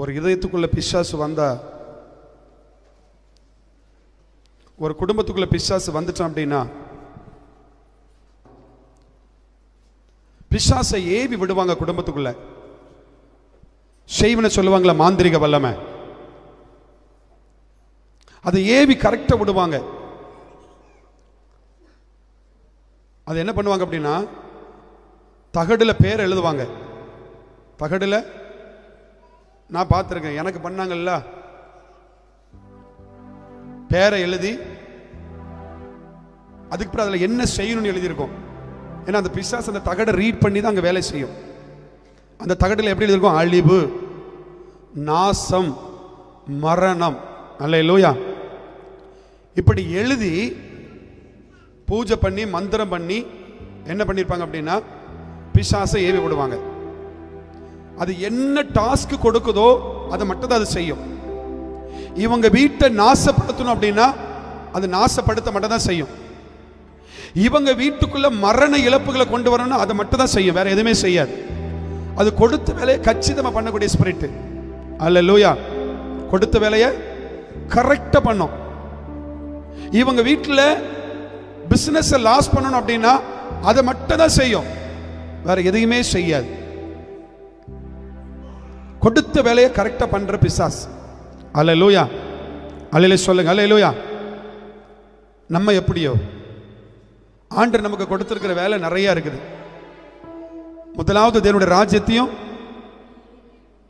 ஒரு இதயத்துக்குள்ள பிசாசு வந்தா, ஒரு குடும்பத்துக்குள்ள பிசாசு வந்துட்டான் அப்படின்னா பிசாசை ஏவி விடுவாங்க. குடும்பத்துக்குள்ள செய்வன சொல்லுவாங்களா, மாந்திரிக வல்லமை. அதை ஏவி கரெக்டா விடுவாங்க. அது என்ன பண்ணுவாங்க அப்படின்னா, தகடுல பேர் எழுதுவாங்க. தகடுல நான் பார்த்துருக்கேன், எனக்கு பண்ணாங்கல்ல, பேரை எழுதி அதுக்கு பிறகு அதில் என்ன செய்யணும்னு எழுதியிருக்கோம். ஏன்னா அந்த பிசாசு அந்த தகடை ரீட் பண்ணி தான் அங்கே வேலை செய்யும். அந்த தகடில் எப்படி எழுதியிருக்கும்? அழிவு, நாசம், மரணம். அல்லேலூயா. இப்படி எழுதி பூஜை பண்ணி மந்திரம் பண்ணி என்ன பண்ணியிருப்பாங்க அப்படின்னா பிசாசை ஏவி விடுவாங்க. அது என்ன டாஸ்க் கொடுக்குதோ அதை மட்டும் தான் அது செய்யும். இவங்க வீட்டை நாசப்படுத்தணும் அப்படின்னா அது நாசப்படுத்த மட்டும் தான் செய்யும். இவங்க வீட்டுக்குள்ள மரண இழப்புகளை கொண்டு வரணும்னா அதை மட்டும் தான் செய்யும், வேற எதுவுமே செய்யாது. அது கொடுத்த வேலையை கச்சிதமா பண்ணக்கூடிய ஸ்பிரிட். அல்லேலூயா. கொடுத்த வேலையை கரெக்டா பண்ணும். இவங்க வீட்டில் பிசினஸ் லாஸ் பண்ணணும் அப்படின்னா அதை மட்டும் தான் செய்யும், வேற எதையுமே செய்யாது. கொடுத்த வேலையை கரெக்டா பண்ற பிசாஸ். அல்லேலூயா. அல்லேலூயா சொல்லுங்க. அல்லேலூயா. நம்ம எப்படியோ ஆண்டவர் நமக்கு கொடுத்திருக்கிற வேலை நிறைய இருக்குது. முதலாவது தேவனுடைய ராஜ்யத்தையும்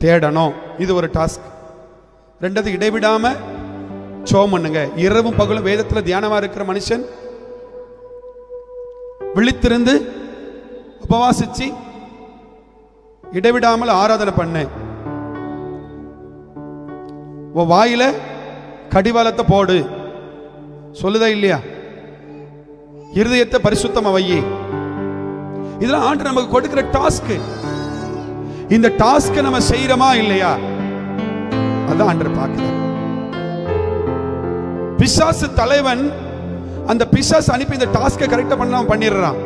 தேடணும், இது ஒரு டாஸ்க். ரெண்டாவது இடைவிடாம ஜெபம் பண்ணுங்க. இரவும் பகலும் வேதத்துல தியானமா இருக்கிற மனுஷன் விழித்திருந்து உபவாசிச்சு இடைவிடாமல் ஆராதனை பண்ணு. வாயில கடிவாளத்தை போடு, சொல்லுதா இல்லையா? இருதயத்தை பரிசுத்தமா வையி. இதெல்லாம் ஆண்டவர் நமக்கு கொடுக்கிற டாஸ்க். இந்த டாஸ்கை நம்ம செய்யறோமா இல்லையா, அதான் ஆண்டவர் பார்க்கிறார். பிசாசு தலைவன் அந்த பிசாசு அனுப்பி இந்த டாஸ்கை கரெக்டா பண்ணாம பண்ணிடுறான்.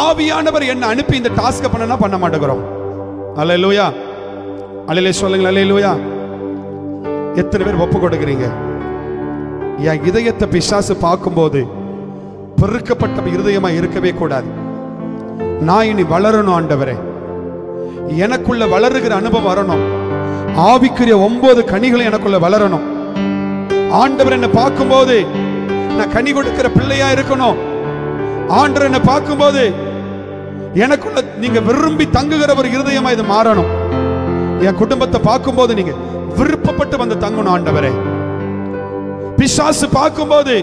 ஆவியானவர் என்ன அனுப்பி இந்த டாஸ்கை பண்ணனா பண்ண மாட்டேங்கிறோம். அல்லேலூயா. அல்லேலூயா சொல்லுங்க. அல்லேலூயா. எத்தனை பேர் ஒப்பு கொடுக்கிறீங்க? என் இதயத்தை பிசாசு பார்க்கும்போது பெருக்கப்பட்ட இருதயமா இருக்கவே கூடாது. நான் இனி வளரணும் ஆண்டவரே, எனக்குள்ள வளருகிற அனுபவம் வரணும். ஆவிக்குரிய 9 கனிகளை எனக்குள்ள வளரணும். ஆண்டவர் என்ன பார்க்கும்போது நான் கனி கொடுக்கிற பிள்ளையா இருக்கணும். ஆண்டவர் என்ன பார்க்கும்போது எனக்குள்ள நீங்க விரும்பி தங்குகிற ஒரு இருதயமா இது மாறணும். என் குடும்பத்தை பார்க்கும்போது நீங்க விருப்பப்பட்டு வந்து தங்கணும் ஆண்டவரே. பிசாசு பார்க்கும்போது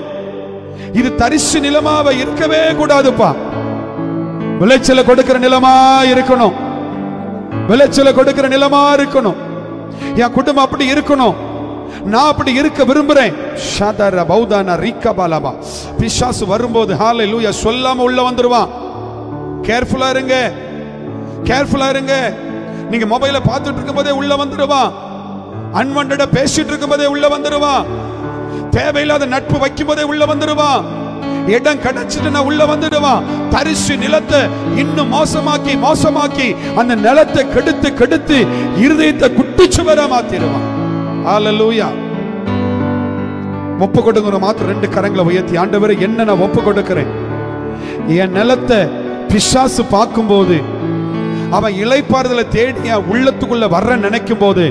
இது தரிசு நிலமாவ இருக்கவே கூடாதுப்பா. விளைச்சல கொடுக்கிற நிலமா இருக்கணும், விளைச்சல கொடுக்கிற நிலமா இருக்கணும். என் குடும்பம் அப்படி இருக்கணும், நான் அப்படி இருக்க விரும்புறேன். பிசாசு வரும்போது ஹல்லேலூயா சொல்லாம உள்ள வந்துருவான். கேர்ஃபுல்லா இருங்க, கேர்ஃபுல்லா இருங்க. நீங்க மொபைல பார்த்துட்டு இருக்கும் போதே உள்ள வந்துடுவான். அன்வான்டா பேசிட்டு இருக்கும் போதே உள்ள வந்துடுவான். தேவையில்லாத நட்பு வைக்கும் போதே உள்ள வந்துடுவான். இடம் கிடைச்சிட்டு உள்ள வந்துடுவான். தரிசு நிலத்தை இன்னும் மோசமாக்கி மோசமாக்கி அந்த நிலத்தை கெடுத்து கெடுத்து இருதயத்தை குட்டிச்சுவரா மாத்திடுவான். ஹல்லேலூயா. ஒப்பு கொடுங்கிற மாத்திரம் 2 கரங்களை உயர்த்தி, ஆண்டவரே என்ன நான் ஒப்பு கொடுக்கிறேன். என் நிலத்தை பிசாசு பார்க்கும்போது அவன் இளைப்பாறுதலை தேடி என் உள்ளத்துக்குள்ள வர்ற நினைக்கும் போது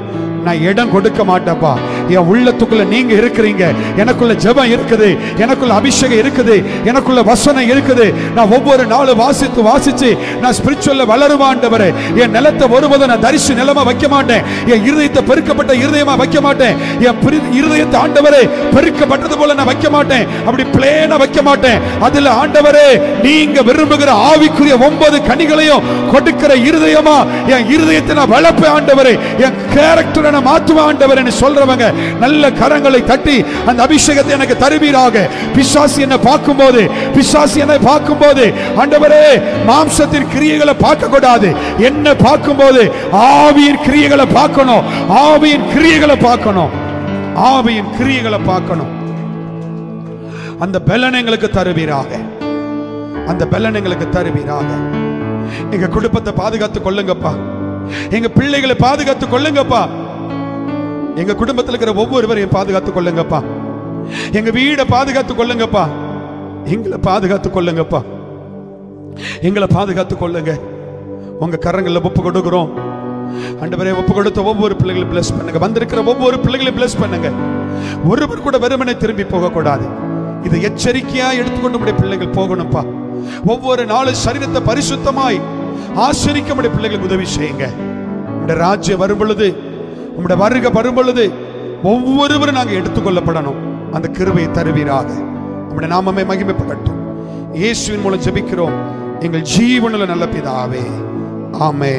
நான் இடம் கொடுக்க மாட்டேப்பா. என் உள்ளத்துக்குள்ள நீங்க இருக்கிறீங்க, எனக்குள்ள ஜெபம் இருக்குது, எனக்குள்ள அபிஷேகம் இருக்குது, எனக்குள்ள வசனம் இருக்குது. நான் ஒவ்வொரு நாளும் வாசித்து வாசிச்சு நான் ஸ்பிரிச்சுவல்ல வளருவாண்டவரே. என் நிலத்தை ஒருபோதும் நான் தரிசு நிலமா வைக்க மாட்டேன். என் இருதயத்தை பெருக்கப்பட்ட இருதயமா வைக்க மாட்டேன். என் இருதயத்தை ஆண்டவரே பெருக்கப்பட்டது போல நான் வைக்க மாட்டேன். அப்படி பிளேனா வைக்க மாட்டேன். அதுல ஆண்டவரே நீங்க விரும்புகிற ஆவிக்குரிய 9 கனிகளையும் கொடுக்கிற இருதயமா என் இருதயத்தை நான் வளர்ப்பேன் ஆண்டவரே. என் கேரக்டரை நான் மாற்றுவேன் ஆண்டவரே சொல்றவங்க நல்ல கரங்களை தட்டி அந்த அபிஷேகத்தை எனக்கு தருவீராக. பிசாசு என்னை பார்க்கும்போது, பிசாசு என்னை பார்க்கும்போது ஆண்டவரே மாம்சத்தின் கிரியைகளை பார்க்க கூடாது. என்ன பார்க்கும்போது ஆவியின் கிரியைகளை பார்க்கணும், ஆவியின் கிரியைகளை பார்க்கணும், ஆவியின் கிரியைகளை பார்க்கணும். அந்த பலன் எங்களுக்கு தருவீராக, அந்த பலன் எங்களுக்கு தருவீராக. எங்க குடும்பத்தை பாதுகாத்துக் கொள்ளுங்கப்பா, எங்க பிள்ளைகளை பாதுகாத்துக் கொள்ளுங்கப்பா, எங்க குடும்பத்தில் இருக்கிற ஒவ்வொருவரையும் பாதுகாத்துக் கொள்ளுங்கப்பா, எங்க வீடை பாதுகாத்துக் கொள்ளுங்கப்பா, எங்களை பாதுகாத்துக் கொள்ளுங்கப்பா, எங்களை பாதுகாத்துக் கொள்ளுங்க. உங்க கரங்களில் ஒப்பு கொடுக்கிறோம் ஆண்டவரே. ஒப்பு கொடுத்த ஒவ்வொரு பிள்ளைகளையும் பிளஸ் பண்ணுங்க, வந்திருக்கிற ஒவ்வொரு பிள்ளைகளையும் பிளஸ் பண்ணுங்க. ஒருவர் கூட வெறுமனே திரும்பி போக கூடாது. இதை எச்சரிக்கையா எடுத்துக்கொண்டு நம்முடைய பிள்ளைகள் போகணும்ப்பா. ஒவ்வொரு நாளும் சரீரத்தை பரிசுத்தமாய் ஆசரிக்க நம்முடைய பிள்ளைகளுக்கு உதவி செய்யுங்க. நம்முடைய ராஜ்யம் வரும் பொழுது, நம்முடைய வருகை வரும் பொழுது ஒவ்வொருவரும் நாங்கள் எடுத்துக்கொள்ளப்படணும். அந்த கிருபையை தருவீராக. நம்முடைய நாமமே மகிமைப்படட்டும். இயேசுவின் மூலம் ஜெபிக்கிறோம் எங்கள் ஜீவனுள்ள நல்ல பிதாவே, ஆமென்.